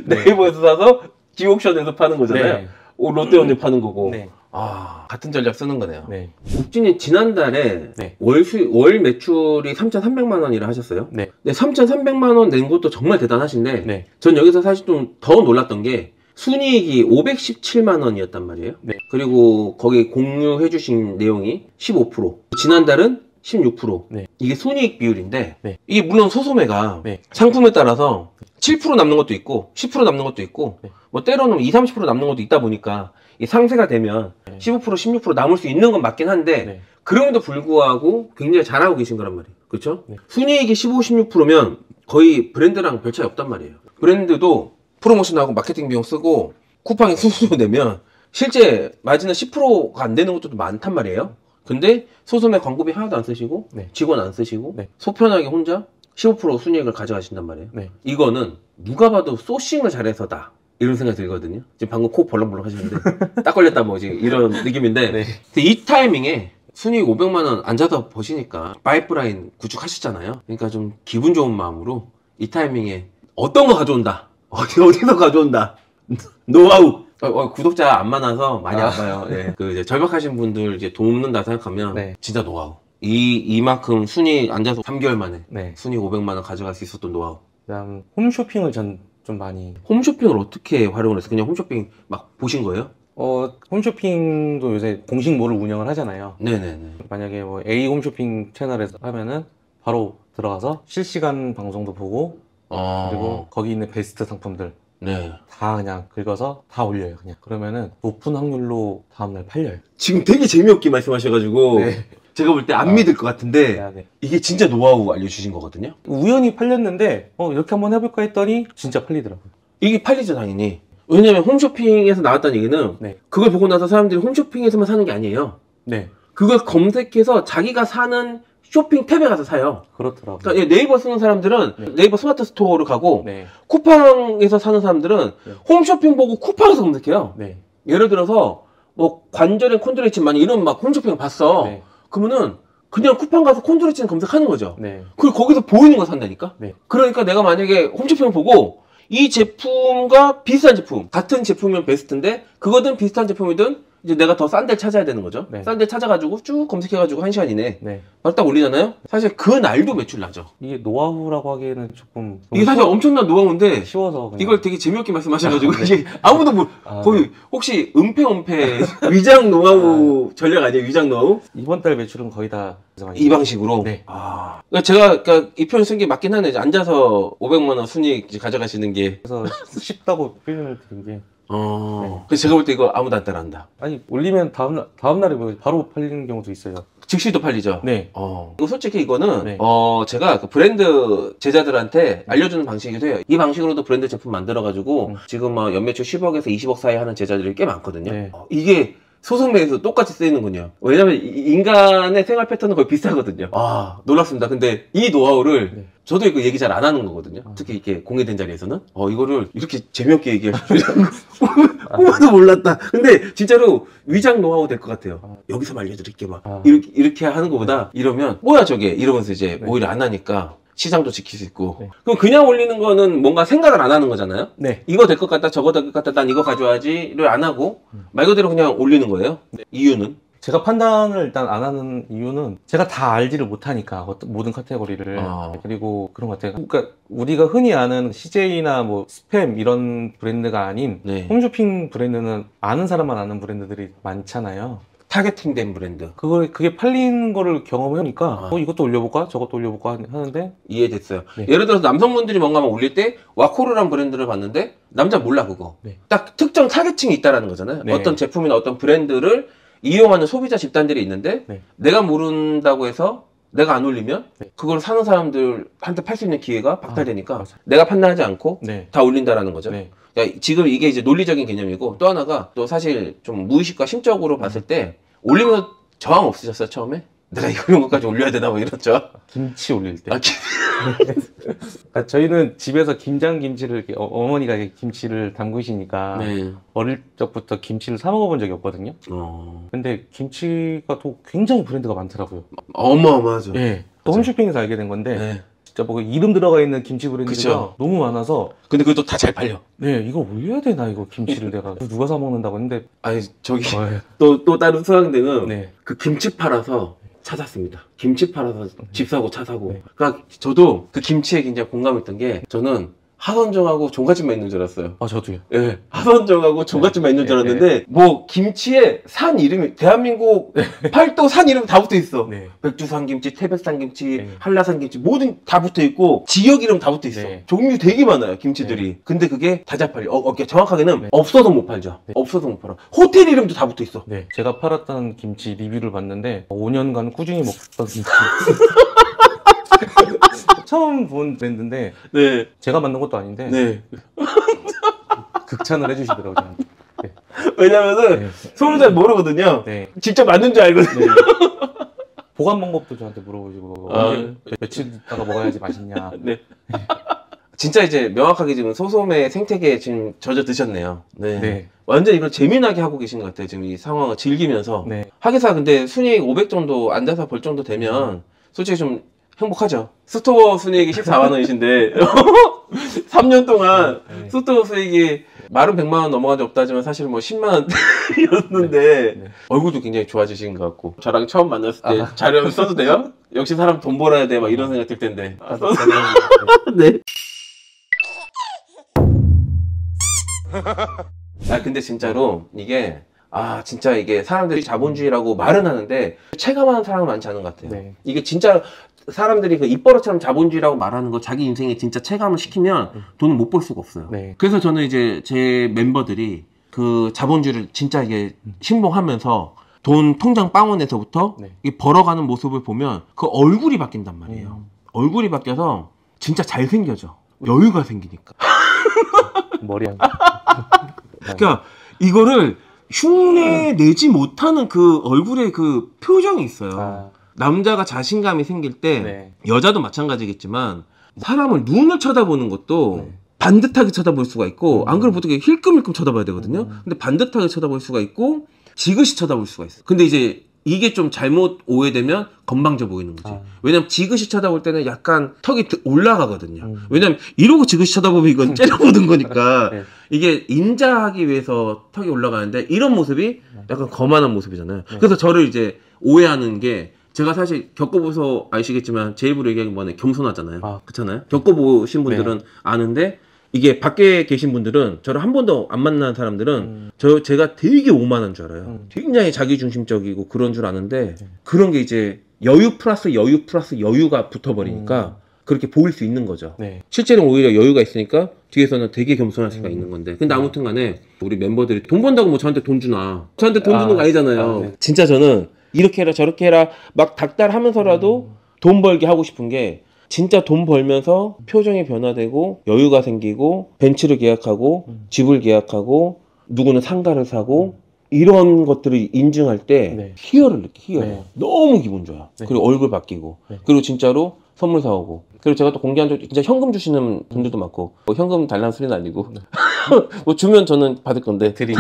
네이버에서 사서 지옥션에서 파는 거잖아요. 네. 롯데원에 파는 거고. 네. 아 같은 전략 쓰는 거네요. 네. 욱진이 지난달에 네. 월 매출이 3,300만 원이라 하셨어요. 네. 근데 3,300만 원 낸 것도 정말 대단하신데 네. 전 여기서 사실 좀 더 놀랐던 게 순이익이 517만 원이었단 말이에요. 네. 그리고 거기 공유해 주신 내용이 15%, 지난달은 16%. 네. 이게 순이익 비율인데 네. 이게 물론 소소매가 네. 상품에 따라서 7% 남는 것도 있고 10% 남는 것도 있고 네. 뭐 때로는 20, 30% 남는 것도 있다 보니까 이 상세가 되면 15%, 16% 남을 수 있는 건 맞긴 한데 네. 그럼에도 불구하고 굉장히 잘하고 계신 거란 말이에요. 그렇죠? 네. 순이익이 15, 16%면 거의 브랜드랑 별 차이 없단 말이에요. 브랜드도 프로모션하고 마케팅 비용 쓰고 쿠팡에 수수료 내면 실제 마진은 10%가 안 되는 것도 많단 말이에요. 근데 소소매 광고비 하나도 안 쓰시고 네. 직원 안 쓰시고 네. 속편하게 혼자 15% 순이익을 가져가신단 말이에요. 네. 이거는 누가 봐도 소싱을 잘해서다. 이런 생각이 들거든요. 지금 방금 코 벌렁벌렁 하시는데 딱 걸렸다 뭐 지금 이런 느낌인데 네. 근데 이 타이밍에 순이익 500만 원 앉아서 버시니까 파이프라인 구축하셨잖아요. 그러니까 좀 기분 좋은 마음으로 이 타이밍에 어떤 거 가져온다. 어디서 가져온다. 노하우. 구독자 안 많아서 많이 안 봐요. 예. 그 이제 절박하신 분들 이제 돕는다 생각하면 네. 진짜 노하우. 이만큼 순이익 앉아서 3개월 만에 네. 순이익 500만 원 가져갈 수 있었던 노하우. 그다음 홈쇼핑을 전 좀 많이 홈쇼핑을 어떻게 활용을 해서 그냥 홈쇼핑 막 보신 거예요? 홈쇼핑도 요새 공식몰을 운영을 하잖아요. 네네네. 만약에 뭐 A 홈쇼핑 채널에서 하면은 바로 들어가서 실시간 방송도 보고 그리고 거기 있는 베스트 상품들 네. 다 그냥 긁어서 다 올려요. 그냥 그러면은 높은 확률로 다음날 팔려요. 지금 되게 재미없게 말씀하셔가지고 네. 제가 볼 때 안 믿을 것 같은데 네, 네. 이게 진짜 노하우 알려주신 거거든요. 우연히 팔렸는데 이렇게 한번 해볼까 했더니 진짜 팔리더라고요. 이게 팔리죠 당연히. 왜냐면 홈쇼핑에서 나왔다는 얘기는 네. 그걸 보고 나서 사람들이 홈쇼핑에서만 사는 게 아니에요. 네, 그걸 검색해서 자기가 사는 쇼핑 탭에 가서 사요. 그렇더라고요. 그러니까 네이버 쓰는 사람들은 네. 네이버 스마트 스토어를 가고 네, 쿠팡에서 사는 사람들은 네. 홈쇼핑 보고 쿠팡에서 검색해요. 네, 예를 들어서 뭐 관절엔 콘드로이친 이런 막 홈쇼핑을 봤어. 네, 그러면은 그냥 쿠팡 가서 콘드로이친 검색하는 거죠. 네, 그리고 거기서 보이는 거 산다니까? 네. 그러니까 내가 만약에 홈쇼핑을 보고 이 제품과 비슷한 제품, 같은 제품이면 베스트인데 그거든 비슷한 제품이든 이제 내가 더 싼 데를 찾아야 되는 거죠. 네. 싼 데 찾아가지고 쭉 검색해가지고 1시간 이내 네. 바로 딱 올리잖아요? 사실 그 날도 매출 나죠. 이게 노하우라고 하기에는 조금 이게 사실 엄청난 노하우인데 쉬워서 그냥 이걸 되게 재미없게 말씀하셔가지고 네. 이게 아무도 거의 혹시 은폐 위장 노하우 전략 아니에요? 위장 노하우? 이번 달 매출은 거의 다 이 방식으로? 네. 그러니까 제가 이 표현 쓴 게 맞긴 하네. 이제 앉아서 500만 원 순이익 이제 가져가시는 게. 그래서 쉽다고 표현을 드린 게 그래서 제가 볼 때 이거 아무도 안 따라한다. 아니 올리면 다음날에 뭐 바로 팔리는 경우도 있어요. 즉시도 팔리죠? 네. 이거 솔직히 이거는, 네. 제가 그 브랜드 제자들한테 알려주는 방식이기도 해요. 이 방식으로도 브랜드 제품 만들어가지고, 지금 막 연매출 10억에서 20억 사이 하는 제자들이 꽤 많거든요. 네. 이게 소속매에서 똑같이 쓰이는군요. 왜냐면 인간의 생활 패턴은 거의 비슷하거든요. 놀랍습니다. 근데 이 노하우를 네. 저도 그 얘기 잘 안 하는 거거든요. 특히 이렇게 공개된 자리에서는. 이거를 이렇게 재미없게 얘기할 줄 꿈에도 몰랐다. 근데 진짜로 위장 노하우 될 것 같아요. 여기서 알려드릴게 막. 이렇게 하는 것보다 이러면 뭐야 저게 이러면서 이제 네. 오히려 안 하니까 시장도 지킬 수 있고. 네. 그럼 그냥 올리는 거는 뭔가 생각을 안 하는 거잖아요. 네. 이거 될 것 같다, 저거 될 것 같다, 난 이거 가져와야지를 안 하고 말 그대로 그냥 올리는 거예요. 이유는? 제가 판단을 일단 안 하는 이유는 제가 다 알지를 못하니까 모든 카테고리를. 그리고 그런 것 같아요. 그러니까 우리가 흔히 아는 CJ나 뭐 스팸 이런 브랜드가 아닌 네. 홈쇼핑 브랜드는 아는 사람만 아는 브랜드들이 많잖아요. 타겟팅된 브랜드. 그게 팔리는 거를 경험해보니까 이것도 올려볼까 저것도 올려볼까 하는데 이해됐어요. 네. 예를 들어서 남성분들이 뭔가 막 올릴 때 와코르란 브랜드를 봤는데 남자 몰라 그거. 네. 딱 특정 타겟층이 있다라는 거잖아요. 네. 어떤 제품이나 어떤 브랜드를 이용하는 소비자 집단들이 있는데 네. 내가 모른다고 해서 내가 안 올리면 네. 그걸 사는 사람들한테 팔 수 있는 기회가 박탈되니까 맞아. 내가 판단하지 않고 네. 다 올린다라는 거죠. 네. 그러니까 지금 이게 이제 논리적인 개념이고 또 하나가 또 사실 좀 무의식과 심적으로 봤을 때 올리면서 저항 없으셨어요 처음에? 내가 이런 것까지 올려야 되나 뭐 이렇죠. 김치 올릴 때. 아, 그러니까 저희는 집에서 김장김치를 이렇게 어머니가 이렇게 김치를 담그시니까 네. 어릴 적부터 김치를 사 먹어본 적이 없거든요. 근데 김치가 또 굉장히 브랜드가 많더라고요. 어마어마하죠. 예. 또 맞아요. 홈쇼핑에서 알게 된 건데 네. 진짜 뭐 이름 들어가 있는 김치 브랜드가 그쵸. 너무 많아서 근데 그것도 다 잘 팔려. 네 이거 올려야 되나 이거 김치를 내가 누가 사 먹는다고 했는데 아니 저기 어, 또 다른 수강대는 네. 그 김치 팔아서 찾았습니다. 김치 팔아서 집 사고 차 사고. 네. 그러니까 저도 그 김치에 굉장히 공감했던 게 저는 하선정하고 종갓집만 있는 줄 알았어요. 아 저도요. 예, 하선정하고 종갓집만 있는 줄 네, 알았는데 뭐 김치에 산 이름이 대한민국 팔도 산 이름 다 붙어 있어. 네. 백두산 김치, 태백산 김치, 네. 한라산 김치 모든 다 붙어 있고 지역 이름 다 붙어 있어. 네. 종류 되게 많아요 김치들이. 근데 그게 다 잘 팔려. 정확하게는 네. 없어서 못 팔죠. 네. 없어서 못 팔아. 호텔 이름도 다 붙어 있어. 네. 제가 팔았던 김치 리뷰를 봤는데 5년간 꾸준히 먹던 김치. 처음 본 브랜드인데 네, 제가 만든 것도 아닌데 네. 극찬을 해주시더라고요. 저한테. 왜냐면은 네. 손을 잘 모르거든요. 네. 직접 만든 줄 알거든요. 네. 보관 방법도 저한테 물어보시고 언제 며칠 있다가 먹어야지 맛있냐. 네. 진짜 이제 명확하게 지금 소소매 생태계에 지금 젖어 드셨네요. 네. 네. 완전 이걸 재미나게 하고 계신 것 같아요. 지금 이 상황을 즐기면서. 네. 하기사 근데 순이익 500 정도 앉아서 벌 정도 되면 솔직히 좀 행복하죠. 스토어 순이익이 14만 원이신데 3년 동안 네. 스토어 수익이 말은 100만 원 넘어간 적 없다지만 사실 뭐 10만 원이었는데 네. 얼굴도 굉장히 좋아지신 것 같고 저랑 처음 만났을 때 자료 써도 돼요? 역시 사람 돈 벌어야 돼 막 이런 생각 들 텐데 네. 아 근데 진짜로 이게 진짜 이게 사람들이 자본주의라고 말은 하는데 체감하는 사람은 많지 않은 것 같아요. 네. 이게 진짜 사람들이 그 입버릇처럼 자본주의라고 말하는 거 자기 인생에 진짜 체감을 시키면 돈을 못 벌 수가 없어요. 네. 그래서 저는 이제 제 멤버들이 그 자본주의를 진짜 이게 신봉하면서 돈 통장 빵원에서부터 네. 이 벌어가는 모습을 보면 그 얼굴이 바뀐단 말이에요. 얼굴이 바뀌어서 진짜 잘생겨져. 여유가 생기니까. 머리 한. 그러니까 이거를 흉내 내지 못하는 그 얼굴에 그 표정이 있어요. 남자가 자신감이 생길 때 네. 여자도 마찬가지겠지만 사람을 눈을 쳐다보는 것도 네. 반듯하게 쳐다볼 수가 있고 안 그러면 보통 힐끔힐끔 쳐다봐야 되거든요. 근데 반듯하게 쳐다볼 수가 있고 지그시 쳐다볼 수가 있어. 근데 이제 이게 좀 잘못 오해되면 건방져 보이는 거지. 왜냐면 지그시 쳐다볼 때는 약간 턱이 올라가거든요. 왜냐면 이러고 지그시 쳐다보면 이건 째려보는 거니까 네. 이게 인자하기 위해서 턱이 올라가는데 이런 모습이 약간 거만한 모습이잖아요. 그래서 저를 이제 오해하는 게 제가 사실 겪어보서 아시겠지만 제 입으로 얘기하기 뭐하네 겸손하잖아요. 그렇잖아요. 겪어보신 분들은 아는데 이게 밖에 계신 분들은 저를 한 번도 안 만난 사람들은 제가 되게 오만한 줄 알아요. 굉장히 자기중심적이고 그런 줄 아는데 그런 게 이제 여유 플러스 여유가 붙어버리니까 그렇게 보일 수 있는 거죠. 네. 실제는 오히려 여유가 있으니까 뒤에서는 되게 겸손할 수가 있는 건데 근데 아무튼 간에 우리 멤버들이 돈 번다고 뭐 저한테 돈 주나 저한테 돈 주는 거 아니잖아요. 네. 진짜 저는 이렇게 해라 저렇게 해라 막 닥달하면서라도 돈 벌게 하고 싶은 게 진짜 돈 벌면서 표정이 변화되고 여유가 생기고 벤츠를 계약하고 집을 계약하고 누구는 상가를 사고 이런 것들을 인증할 때 네. 희열을 느껴. 희열. 네. 너무 기분 좋아. 네. 그리고 얼굴 바뀌고 네. 그리고 진짜로 선물 사오고 그리고 제가 또 공개한 적 진짜 현금 주시는 분들도 많고 뭐 현금 달라는 소리는 아니고 뭐 주면 저는 받을 건데 드림.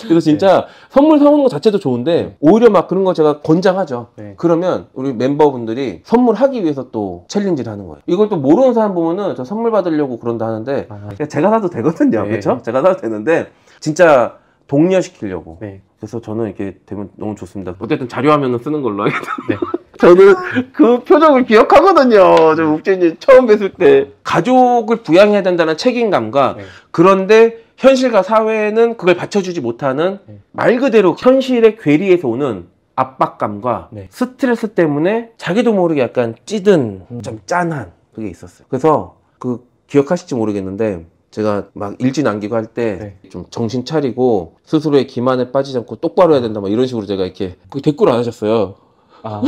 그래서 진짜 선물 사오는 것 자체도 좋은데 오히려 막 그런 거 제가 권장하죠. 네. 그러면 우리 멤버분들이 선물하기 위해서 또 챌린지를 하는 거예요. 이걸 또 모르는 사람 보면은 저 선물 받으려고 그런다 하는데 그냥 제가 사도 되거든요. 네. 그렇죠? 제가 사도 되는데 진짜 독려시키려고. 네. 그래서 저는 이렇게 되면 너무 좋습니다. 어쨌든 자료화면은 쓰는 걸로 하겠다. 네. 저는 그 표정을 기억하거든요. 저 욱진이 처음 뵀을 때. 가족을 부양해야 된다는 책임감과 네. 그런데 현실과 사회는 그걸 받쳐주지 못하는 네. 말 그대로 현실의 괴리에서 오는 압박감과 네. 스트레스 때문에 자기도 모르게 약간 찌든 좀 짠한 그게 있었어요. 그래서 그 기억하실지 모르겠는데 제가 막 일진 남기고 할 때 좀 정신 차리고 스스로의 기만에 빠지지 않고 똑바로 해야 된다 막 이런 식으로 제가 이렇게 그 댓글 안 하셨어요. 아,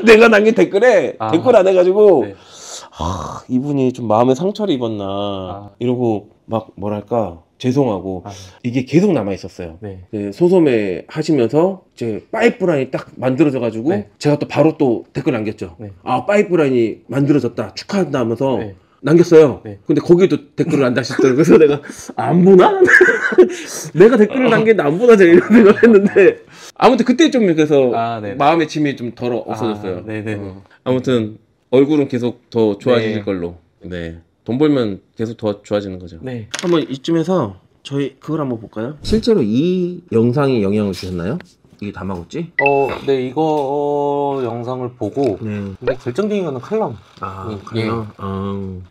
내가 남긴 댓글에 댓글 안 해가지고 네. 아 이분이 좀 마음에 상처를 입었나 이러고 막 뭐랄까 죄송하고 이게 계속 남아 있었어요. 네. 소소매 하시면서 이제 파이프라인이 딱 만들어져 가지고 네. 제가 또 바로 또 댓글 남겼죠. 네. 아 파이프라인이 만들어졌다 축하한다 하면서 네. 남겼어요. 네. 근데 거기에도 댓글을 안 다시더라고요. 그래서 내가 안 보나? 내가 댓글을 남겼는데 안 보나 제가 이런 생각을 했는데 아무튼 그때 좀 그래서 마음의 짐이 좀 덜 없어졌어요. 네네. 아무튼 얼굴은 계속 더 좋아질 네. 걸로. 네. 돈 벌면 계속 더 좋아지는 거죠. 네. 한번 이쯤에서 저희 그걸 한번 볼까요? 실제로 이 영상이 영향을 주셨나요? 이게 다마고치? 네, 이거 영상을 보고 네. 근데 결정적인 거는 칼럼.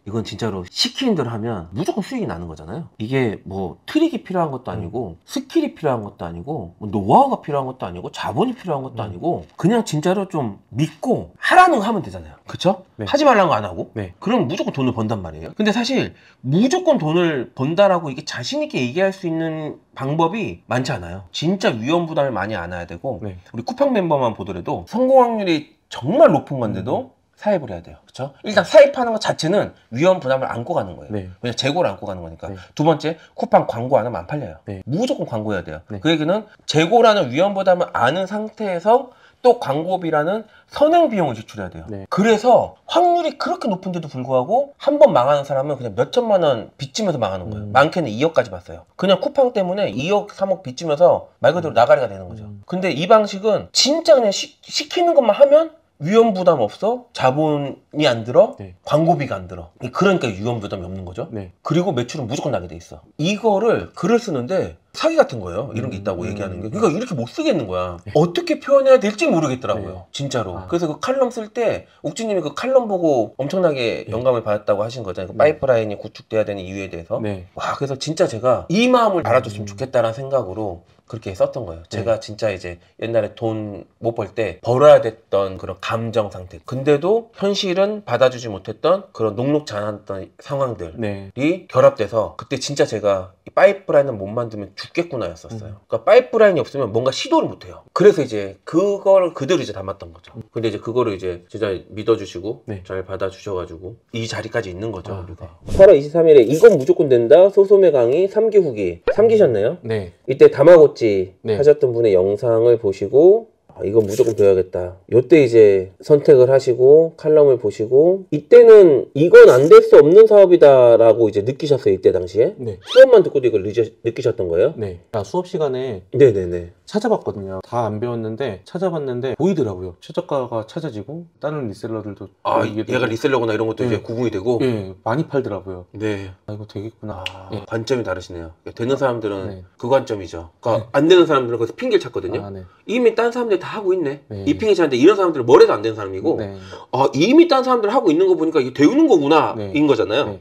이건 진짜로 시키는 대로 하면 무조건 수익이 나는 거잖아요. 이게 뭐 트릭이 필요한 것도 아니고 스킬이 필요한 것도 아니고 뭐 노하우가 필요한 것도 아니고 자본이 필요한 것도 아니고 그냥 진짜로 좀 믿고 하라는 거 하면 되잖아요. 그쵸? 네. 하지 말라는 거 안 하고 네. 그럼 무조건 돈을 번단 말이에요. 근데 사실 무조건 돈을 번다라고 이게 자신 있게 얘기할 수 있는 방법이 많지 않아요. 진짜 위험 부담을 많이 안아야 되고 네. 우리 쿠팡 멤버만 보더라도 성공 확률이 정말 높은 건데도 사입을 해야 돼요. 그렇죠? 일단 사입하는 것 자체는 위험 부담을 안고 가는 거예요. 네. 왜냐 재고를 안고 가는 거니까. 네. 두 번째, 쿠팡 광고 안 하면 안 팔려요. 네. 무조건 광고해야 돼요. 네. 그 얘기는 재고라는 위험 부담을 아는 상태에서 또 광고비라는 선행 비용을 지출해야 돼요. 네. 그래서 확률이 그렇게 높은데도 불구하고 한 번 망하는 사람은 그냥 몇 천만 원 빚지면서 망하는 거예요. 많게는 2억까지 봤어요. 그냥 쿠팡 때문에 2억, 3억 빚지면서 말 그대로 나가리가 되는 거죠. 근데 이 방식은 진짜 그냥 시키는 것만 하면 위험 부담 없어, 자본이 안 들어, 네. 광고비가 안 들어. 그러니까 위험 부담이 없는 거죠. 네. 그리고 매출은 무조건 나게 돼 있어. 이거를 글을 쓰는데 사기 같은 거예요. 이런 게 있다고 얘기하는 게. 그러니까 이렇게 못 쓰겠는 거야. 어떻게 표현해야 될지 모르겠더라고요. 네. 진짜로. 그래서 그 칼럼 쓸 때 욱진님이 그 칼럼 보고 엄청나게 영감을 받았다고 하신 거잖아요. 그 파이프라인이 구축돼야 되는 이유에 대해서. 네. 와, 그래서 진짜 제가 이 마음을 알아줬으면 좋겠다라는 생각으로 그렇게 썼던 거예요. 제가 진짜 이제 옛날에 돈 못 벌 때 벌어야 됐던 그런 감정 상태. 근데도 현실은 받아주지 못했던 그런 녹록지않았던 상황들이 네. 결합돼서 그때 진짜 제가 이 파이프라인을 못 만들면 죽겠구나 였었어요. 그러니까 파이프라인이 없으면 뭔가 시도를 못 해요. 그래서 이제 그걸 그대로 이제 담았던 거죠. 근데 이제 그거를 이제 진짜 믿어주시고 네. 잘 받아주셔가지고 이 자리까지 있는 거죠. 우리가. 네. 8월 23일에 이건 무조건 된다 소소매 강의 3기 후기 3기셨나요? 네. 이때 다마고치 네. 하셨던 분의 영상을 보시고 아, 이거 무조건 배워야겠다. 요때 이제 선택을 하시고 칼럼을 보시고 이때는 이건 안 될 수 없는 사업이다라고 이제 느끼셨어요. 이때 당시에 네. 수업만 듣고도 이걸 느끼셨던 거예요? 네. 수업 시간에 네네네. 찾아봤거든요. 다 안 배웠는데 찾아봤는데 보이더라고요. 최저가가 찾아지고 다른 리셀러들도 아 이게 얘가 리셀러구나 이런 것도 네. 이제 구분이 되고 예, 많이 팔더라고요. 네. 아, 이거 되겠구나. 예. 관점이 다르시네요. 되는 사람들은 네. 그 관점이죠. 그러니까 안 되는 사람들은 거기서 핑계를 찾거든요. 아, 네. 이미 딴 사람들이 다 하고 있네. 네. 이 핑계 찾는데 이런 사람들은 뭘 해도 안 되는 사람이고 네. 아 이미 딴 사람들 하고 있는 거 보니까 이게 되는 거구나 네. 인 거잖아요. 네.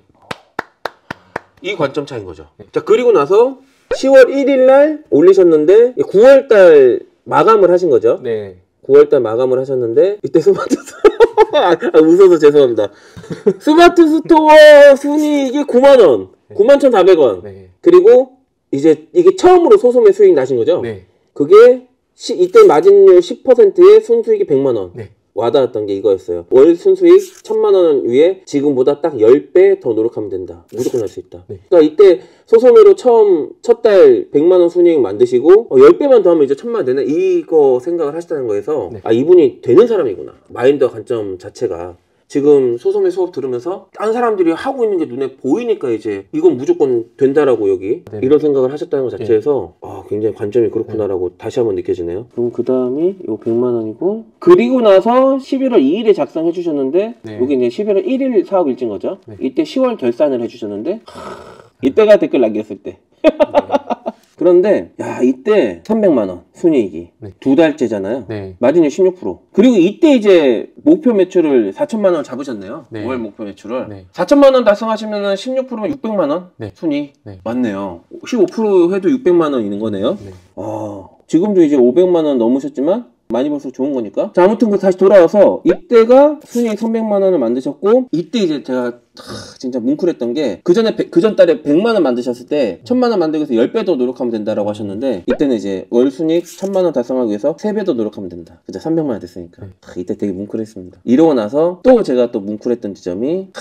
이 관점 차이인 거죠. 자 그리고 나서 10월 1일 날 올리셨는데 9월 달 마감을 하신 거죠. 네. 9월 달 마감을 하셨는데 이때 스마트 웃어서 죄송합니다. 스마트 스토어 순이익이 9만 원, 91,400원. 네. 그리고 이제 이게 처음으로 소소매 수익 나신 거죠? 네. 그게 이때 마진율 10%에 순수익이 100만 원. 네. 와닿았던 게 이거였어요. 월 순수익 1,000만 원 위에 지금보다 딱 10배 더 노력하면 된다. 무조건 할 수 있다. 네. 그러니까 이때 소소매로 처음 첫 달 100만 원 순이익 만드시고 10배만 더 하면 이제 1,000만 원 되네. 이거 생각을 하시다는 거에서 네. 아 이분이 되는 사람이구나. 마인드 관점 자체가 지금 소소매 수업 들으면서 딴 사람들이 하고 있는 게 눈에 보이니까 이제 이건 무조건 된다라고 여기 네. 이런 생각을 하셨다는 것 자체에서 아 굉장히 관점이 그렇구나라고 다시 한번 느껴지네요. 그럼 그 다음이 요 100만 원이고 그리고 나서 11월 2일에 작성해 주셨는데 네. 여기 이제 11월 1일 사업 일진 거죠. 네. 이때 10월 결산을 해 주셨는데 이때가 댓글 남겼을 때 그런데 야 이때 300만 원 순이익이 네. 두 달째잖아요. 네. 마진율 16%. 그리고 이때 이제 목표 매출을 4천만 원 잡으셨네요. 네. 월 목표 매출을. 네. 4천만 원 달성하시면은 16%면 600만 원 네. 순이. 네. 맞네요. 15% 해도 600만 원 있는 거네요. 네. 지금도 이제 500만 원 넘으셨지만 많이 벌수록 좋은 거니까. 자, 아무튼 그 다시 돌아와서 이때가 순이익 300만 원을 만드셨고 이때 이제 제가 진짜 뭉클했던 게 그전 달에 100만 원 만드셨을 때 1000만 원 만들기 위해서 10배 더 노력하면 된다라고 하셨는데 이때는 이제 월 순이익 1000만 원 달성하기 위해서 3배 더 노력하면 된다. 그죠? 300만 원 됐으니까. 이때 되게 뭉클했습니다. 이러고 나서 또 제가 또 뭉클했던 지점이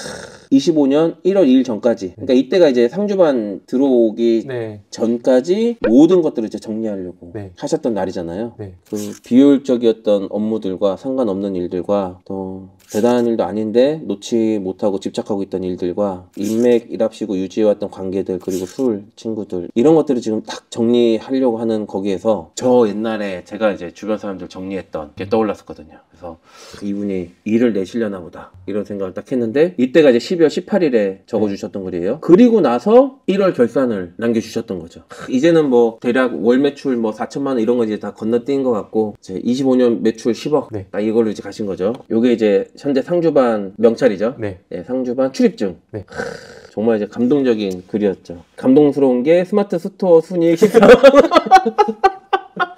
25년 1월 2일 전까지. 그러니까 이때가 이제 상주반 들어오기 네. 전까지 모든 것들을 이제 정리하려고 네. 하셨던 날이잖아요. 네. 그 비효율적이었던 업무들과 상관없는 일들과 또 대단한 일도 아닌데 놓지 못하고 집착하고 있던 일들과 인맥 일합시고 유지해왔던 관계들 그리고 술 친구들 이런 것들을 지금 딱 정리하려고 하는 거기에서 저 옛날에 제가 이제 주변 사람들 정리했던 게 떠올랐었거든요. 그래서 이분이 일을 내시려나 보다 이런 생각을 딱 했는데 이때가 이제 12월 18일에 적어주셨던 글이에요. 그리고 나서 1월 결산을 남겨주셨던 거죠. 이제는 뭐 대략 월 매출 뭐 4천만 원 이런 거 이제 다 건너뛴 것 같고 이제 25년 매출 10억 네. 딱 이걸로 이제 가신 거죠. 요게 이제 현재 상주반 명찰이죠. 네. 네, 상주반 출입증. 네. 정말 이제 감동적인 글이었죠. 감동스러운 게 스마트 스토어 순이익 14.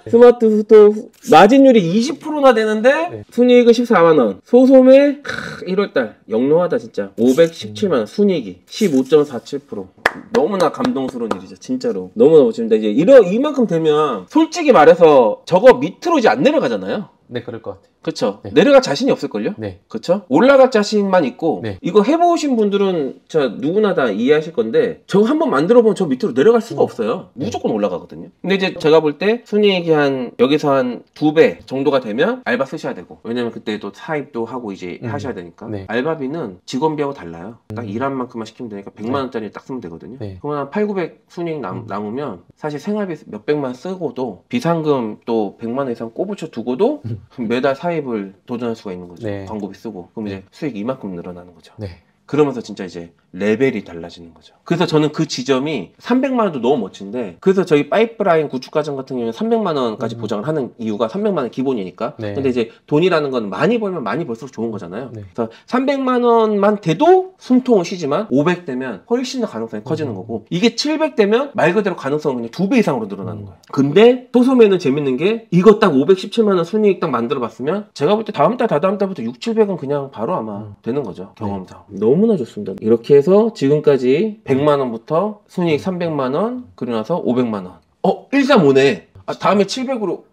스마트 스토어 마진율이 20%나 되는데 네. 순이익은 14만원. 소소매 1월달 영롱하다 진짜. 517만원 순이익이 15.47%. 너무나 감동스러운 일이죠 진짜로. 너무너무 재밌다. 이제 이만큼 되면 솔직히 말해서 저거 밑으로 이제 안 내려가잖아요. 네, 그럴 것 같아요. 그쵸? 네. 내려갈 자신이 없을걸요? 네. 그쵸? 올라갈 자신만 있고 네. 이거 해보신 분들은 저 누구나 다 이해하실 건데 저거 한번 만들어보면 저 밑으로 내려갈 수가 없어요. 무조건 올라가거든요. 근데 이제 제가 볼 때 순이익이 여기서 한 2배 정도가 되면 알바 쓰셔야 되고 왜냐면 그때 또 사입도 하고 이제 하셔야 되니까 네. 알바비는 직원비하고 달라요. 딱 일한 만큼만 시키면 되니까 100만 원짜리 딱 쓰면 되거든요. 네. 그러면 한 8, 900 순이익 남으면 사실 생활비 몇백만 쓰고도 비상금 또 100만 원 이상 꼽으쳐 두고도 매달 사입을 도전할 수가 있는 거죠. 네. 광고비 쓰고. 그럼 이제 수익이 이만큼 늘어나는 거죠. 네. 그러면서 진짜 이제 레벨이 달라지는 거죠. 그래서 저는 그 지점이 300만 원도 너무 멋진데 그래서 저희 파이프라인 구축 과정 같은 경우는 300만 원까지 보장을 하는 이유가 300만 원 기본이니까. 네. 근데 이제 돈이라는 건 많이 벌면 많이 벌수록 좋은 거잖아요. 네. 그래서 300만 원만 돼도 숨통은 쉬지만 500 되면 훨씬 더 가능성이 커지는 거고 이게 700 되면 말 그대로 가능성은 그냥 2배 이상으로 늘어나는 거예요. 근데 소소매는 재밌는 게 이거 딱 517만 원 순이익 딱 만들어 봤으면 제가 볼 때 다음 달 다다음 달부터 6, 700은 그냥 바로 아마 되는 거죠. 경험상. 너무나 좋습니다. 이렇게 해서 지금까지 100만 원부터 순이익 300만 원 그리고 나서 500만 원. 135네. 다음에 700으로.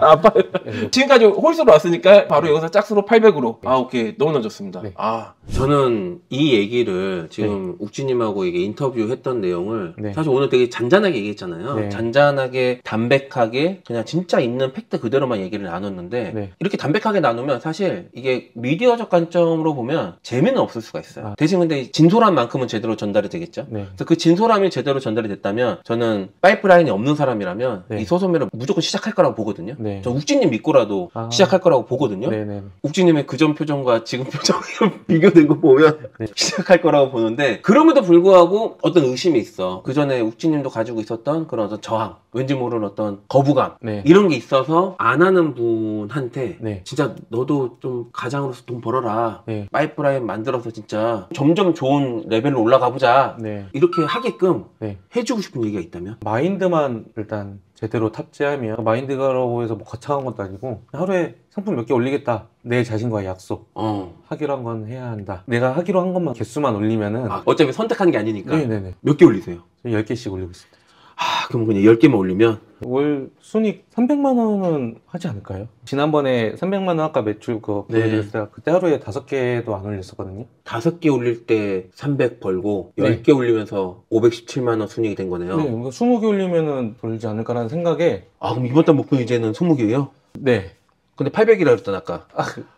아파요. 지금까지 홀수로 왔으니까 바로 여기서 짝수로 800으로. 오케이. 너무나 좋습니다. 네. 저는 이 얘기를 지금 욱지님하고 이게 인터뷰했던 내용을 네. 사실 오늘 되게 잔잔하게 얘기했잖아요. 네. 잔잔하게 담백하게 그냥 진짜 있는 팩트 그대로만 얘기를 나눴는데 네. 이렇게 담백하게 나누면 사실 이게 미디어적 관점으로 보면 재미는 없을 수가 있어요. 대신 근데 진솔한 만큼은 제대로 전달이 되겠죠. 네. 그래서 그 진솔함이 제대로 전달이 됐다면 저는 파이프라인이 없는 사람이라면 네. 이 소소매를 무조건 시작할 거라고 보거든요. 네. 저 욱지님 믿고라도 시작할 거라고 보거든요. 네네. 욱지님의 그전 표정과 지금 표정이 비교된 거 보면 네. 시작할 거라고 보는데 그럼에도 불구하고 어떤 의심이 있어. 그 전에 욱지님도 가지고 있었던 그런 어떤 저항, 왠지 모르는 어떤 거부감 네. 이런 게 있어서 안 하는 분한테 네. 진짜 너도 좀 가장으로서 돈 벌어라. 네. 파이프라인 만들어서 진짜 점점 좋은 레벨로 올라가 보자. 네. 이렇게 하게끔 네. 해주고 싶은 얘기가 있다면? 마인드만 일단 제대로 탑재하면 마인드가라고 해서 뭐 거창한 것도 아니고 하루에 상품 몇 개 올리겠다 내 자신과의 약속 하기로 한 건 해야 한다 내가 하기로 한 것만 개수만 올리면은 어차피 선택하는 게 아니니까 네네네 몇 개 올리세요? 10개씩 올리고 있습니다. 그럼 그냥 10개만 올리면 월 순익 300만 원은 하지 않을까요? 지난번에 300만 원 아까 매출 그거 보여드렸을 때 그때 하루에 5개도 안 올렸었거든요. 5개 올릴 때 300 벌고 네. 10개 올리면서 517만 원 순이익이 된 거네요. 네, 그러니까 20개 올리면은 벌지 않을까라는 생각에 그럼 이번 달 목표 이제는 20개예요? 네. 근데 800이라 그랬던 아까.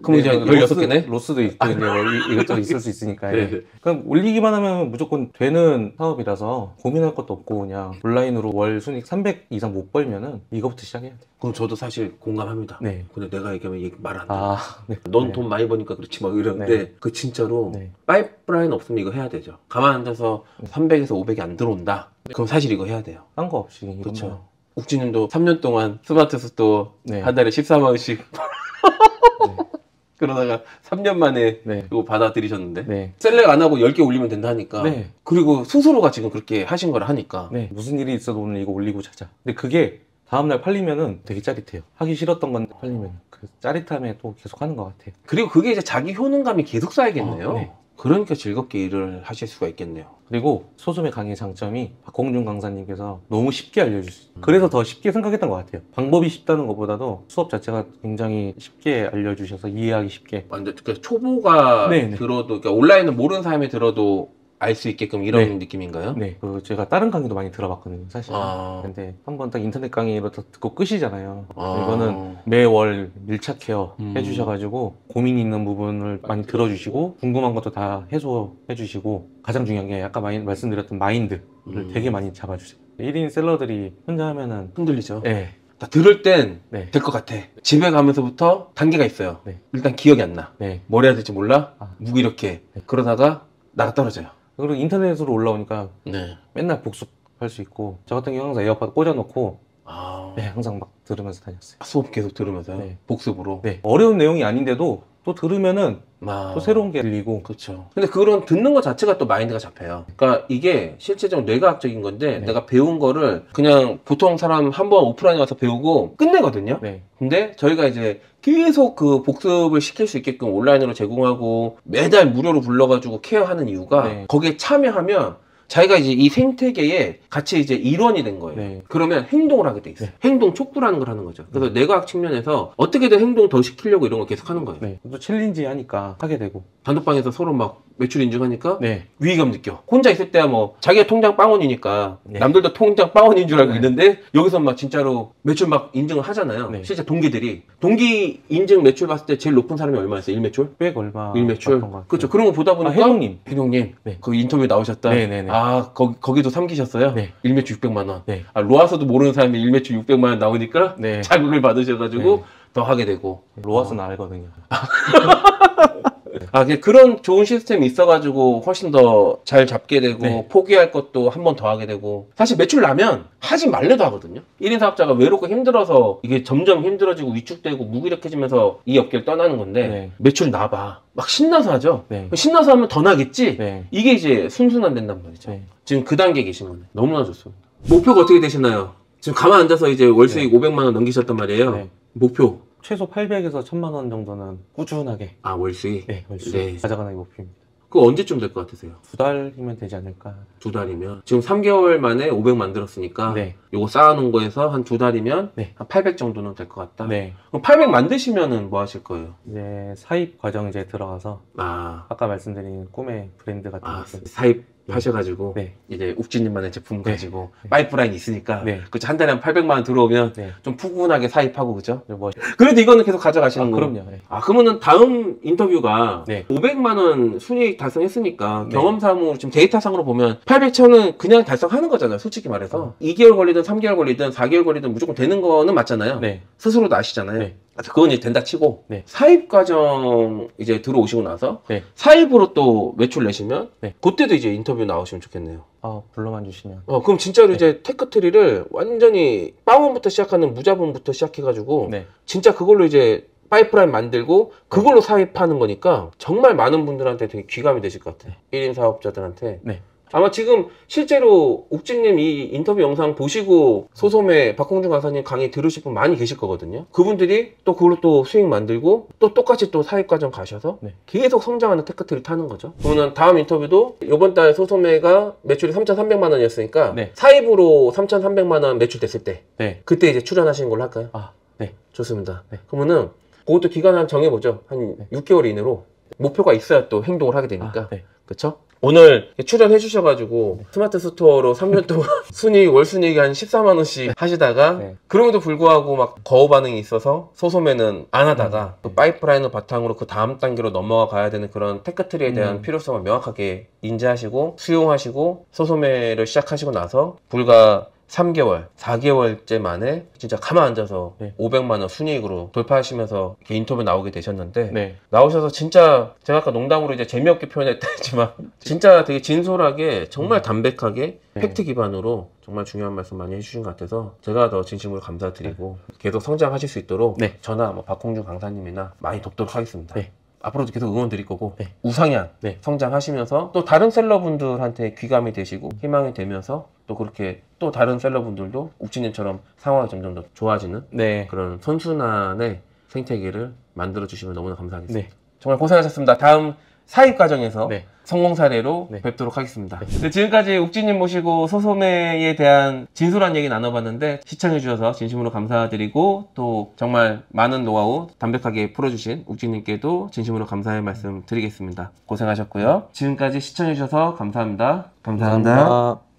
그럼 이제 네, 16개네? 로스도 있고 이제 뭐 이것저것 있을 수 있으니까. 네. 그럼 올리기만 하면 무조건 되는 사업이라서 고민할 것도 없고 그냥 온라인으로 월 순익 300 이상 못 벌면은 이거부터 시작해야 돼. 그럼 저도 사실 공감합니다. 네. 근데 내가 얘기하면 말 안 돼. 아, 네. 넌 네. 돈 많이 버니까 그렇지 막 이러는데 네. 그 진짜로 네. 파이프라인 없으면 이거 해야 되죠. 가만 앉아서 300에서 500이 안 들어온다. 그럼 사실 이거 해야 돼요. 딴 거 없이. 이런 그렇죠. 거. 욱진님도 3년 동안 스마트 스토어 네. 한 달에 14만 원씩 그러다가 3년 만에 네. 이거 받아들이셨는데 네. 셀렉 안 하고 10개 올리면 된다 하니까 네. 그리고 스스로가 지금 그렇게 하신 거를 하니까 네. 무슨 일이 있어도 오늘 이거 올리고 자자. 근데 그게 다음날 팔리면은 되게 짜릿해요. 하기 싫었던 건데 팔리면 그 짜릿함에 또 계속 하는 것 같아요. 그리고 그게 이제 자기 효능감이 계속 쌓이겠네요. 네. 그러니까 즐겁게 일을 하실 수가 있겠네요. 그리고 소소매 강의 장점이 박홍준 강사님께서 너무 쉽게 알려줄 수 있어요. 그래서 더 쉽게 생각했던 것 같아요. 방법이 쉽다는 것보다도 수업 자체가 굉장히 쉽게 알려주셔서 이해하기 쉽게. 완전 그러니까 초보가 네, 네. 들어도 그러니까 온라인을 모르는 사람이 들어도 알 수 있게끔 이런 네. 느낌인가요? 네, 제가 다른 강의도 많이 들어봤거든요, 사실. 아. 근데 한번 딱 인터넷 강의로 듣고 끝이잖아요. 아. 이거는 매월 밀착 케어 음. 해주셔가지고 고민이 있는 부분을 많이 들어주시고 궁금한 것도 다 해소해주시고 가장 중요한 게 아까 말씀드렸던 마인드를 되게 많이 잡아주세요. 1인 셀러들이 혼자 하면은 흔들리죠. 네, 다 들을 땐 될 네, 것 같아. 집에 가면서부터 단계가 있어요. 네. 일단 기억이 안 나. 네. 뭘 해야 될지 몰라. 아. 무기력해. 네. 그러다가 나가 떨어져요. 그리고 인터넷으로 올라오니까 네. 맨날 복습할 수 있고 저 같은 경우 항상 에어팟 꽂아놓고 아. 네, 항상 막 들으면서 다녔어요. 수업 계속 들으면서요. 네. 복습으로. 네, 어려운 내용이 아닌데도 또 들으면은 아. 또 새로운 게 들리고 그렇죠. 근데 그런 듣는 것 자체가 또 마인드가 잡혀요. 그러니까 이게 실제적으로 뇌과학적인 건데 네. 내가 배운 거를 그냥 보통 사람 한번 오프라인에 와서 배우고 끝내거든요. 네, 근데 저희가 이제 계속 그 복습을 시킬 수 있게끔 온라인으로 제공하고 매달 무료로 불러가지고 케어하는 이유가 네. 거기에 참여하면 자기가 이제 이 생태계에 같이 이제 일원이 된 거예요. 네. 그러면 행동을 하게 돼 있어요. 행동 촉구라는 걸 하는 거죠. 그래서 뇌과학 측면에서 어떻게든 행동 더 시키려고 이런 걸 계속 하는 거예요. 네. 또 챌린지 하니까 하게 되고. 단톡방에서 서로 막 매출 인증하니까 네. 위기감 느껴. 혼자 있을 때야 뭐 자기가 통장 빵원이니까 네. 남들도 통장 빵원인 줄 알고 네. 있는데 여기서 막 진짜로 매출 막 인증을 하잖아요. 네. 실제 동기들이 동기 인증 매출 봤을 때 제일 높은 사람이 얼마였어요? 1매출? 백 얼마 1매출? 받던 것 같아요. 그렇죠. 그런 거 보다 보니까 해동님. 해동님 네. 그 인터뷰 나오셨다. 네네네. 아 거기도 삼기셨어요? 네. 1매출 600만 원. 네. 아, 로아서도 모르는 사람이 1매출 600만 원 나오니까 네. 자극을 받으셔가지고 네. 더 하게 되고. 로아스는 알거든요. 아, 그런 좋은 시스템이 있어가지고 훨씬 더 잘 잡게 되고 네. 포기할 것도 한 번 더 하게 되고 사실 매출 나면 하지 말래도 하거든요. 1인 사업자가 외롭고 힘들어서 이게 점점 힘들어지고 위축되고 무기력해지면서 이 업계를 떠나는 건데 네. 매출 나봐. 막 신나서 하죠. 네. 신나서 하면 더 나겠지? 네. 이게 이제 순순한 된단 말이죠. 네. 지금 그 단계에 계신 거네. 너무나 좋습니다. 목표가 어떻게 되시나요? 지금 가만 앉아서 이제 월 수익 500만 원 넘기셨단 말이에요. 네. 목표. 최소 800에서 1000만 원 정도는 꾸준하게 아, 월 수익? 네, 월수 네. 가져가는 게 목표입니다. 그거 언제쯤 될 것 같으세요? 2달이면 되지 않을까. 2달이면 지금 3개월 만에 500 만들었으니까 네. 요거 쌓아놓은 거에서 한 2달이면 네. 한 800 정도는 될 것 같다. 네. 그럼 800 만드시면은 뭐 하실 거예요? 이제 사입 과정 이제 들어가서 아, 아까 말씀드린 꿈의 브랜드 같은 거. 사입 하셔가지고 네. 이제 욱진님만의 제품 네. 가지고 네. 파이프라인 있으니까 네. 그쵸 한 달에 한 800만 원 들어오면 네. 좀 푸근하게 사입하고 그죠? 뭐, 그래도 이거는 계속 가져가시는 거고. 그럼요. 네. 아, 그러면은 다음 인터뷰가 네. 500만 원 순이익 달성했으니까 네. 경험상으로 지금 데이터상으로 보면 800천은 그냥 달성하는 거잖아요. 솔직히 말해서 2개월 걸리든 3개월 걸리든 4개월 걸리든 무조건 되는 거는 맞잖아요. 네. 스스로도 아시잖아요. 네. 그건 이제 된다 치고 네. 사입 과정 이제 들어오시고 나서 네. 사입으로 또 매출 내시면 네. 그때도 이제 인터뷰 나오시면 좋겠네요. 불러만 주시면. 그럼 진짜로 네. 이제 테크트리를 완전히 빵원부터 시작하는 무자본부터 시작해가지고 네. 진짜 그걸로 이제 파이프라인 만들고 그걸로 사입하는 거니까 정말 많은 분들한테 되게 귀감이 되실 것 같아요. 1인 사업자들한테. 네. 아마 지금 실제로 욱진님 이 인터뷰 영상 보시고 소소매 박홍준 강사님 강의 들으실 분 많이 계실 거거든요. 그분들이 또 그걸로 또 수익 만들고 또 똑같이 또 사입 과정 가셔서 네. 계속 성장하는 테크트리 타는 거죠. 그러면 다음 인터뷰도 이번 달 소소매가 매출이 3,300만 원이었으니까 네. 사입으로 3,300만 원 매출 됐을 때 네. 그때 이제 출연하시는 걸로 할까요? 네. 좋습니다. 네. 그러면은 그것도 기간 한 정해보죠. 한 네. 6개월 이내로 목표가 있어야 또 행동을 하게 되니까. 네. 그쵸? 오늘 출연해 주셔가지고 스마트 스토어로 3년 동안 월 순이익이 한 14만 원씩 하시다가 네. 그럼에도 불구하고 막 거부 반응이 있어서 소소매는 안 하다가 그 파이프라인을 바탕으로 그 다음 단계로 넘어가 가야 되는 그런 테크트리에 대한 필요성을 명확하게 인지하시고 수용하시고 소소매를 시작하시고 나서 불과 3개월, 4개월째 만에 진짜 가만 앉아서 네. 500만 원 순이익으로 돌파하시면서 이렇게 인터뷰 나오게 되셨는데 네. 나오셔서 진짜 제가 아까 농담으로 이제 재미없게 표현했다 했지만 진짜 되게 진솔하게 정말 담백하게 네. 팩트 기반으로 정말 중요한 말씀 많이 해주신 것 같아서 제가 더 진심으로 감사드리고 계속 성장하실 수 있도록 네. 저나 뭐 박홍준 강사님이나 많이 돕도록 하겠습니다. 네. 앞으로도 계속 응원 드릴 거고 네. 우상향 네. 성장하시면서 또 다른 셀러분들한테 귀감이 되시고 희망이 되면서 또 그렇게 또 다른 셀러분들도 욱진님처럼 상황이 점점 더 좋아지는 네. 그런 선순환의 생태계를 만들어 주시면 너무나 감사하겠습니다. 네. 정말 고생하셨습니다. 다음 사입 과정에서 네. 성공 사례로 네. 뵙도록 하겠습니다. 네, 지금까지 욱진님 모시고 소소매에 대한 진솔한 얘기 나눠봤는데 시청해주셔서 진심으로 감사드리고 또 정말 많은 노하우 담백하게 풀어주신 욱진님께도 진심으로 감사의 말씀 드리겠습니다. 고생하셨고요. 지금까지 시청해주셔서 감사합니다. 감사합니다. 감사합니다.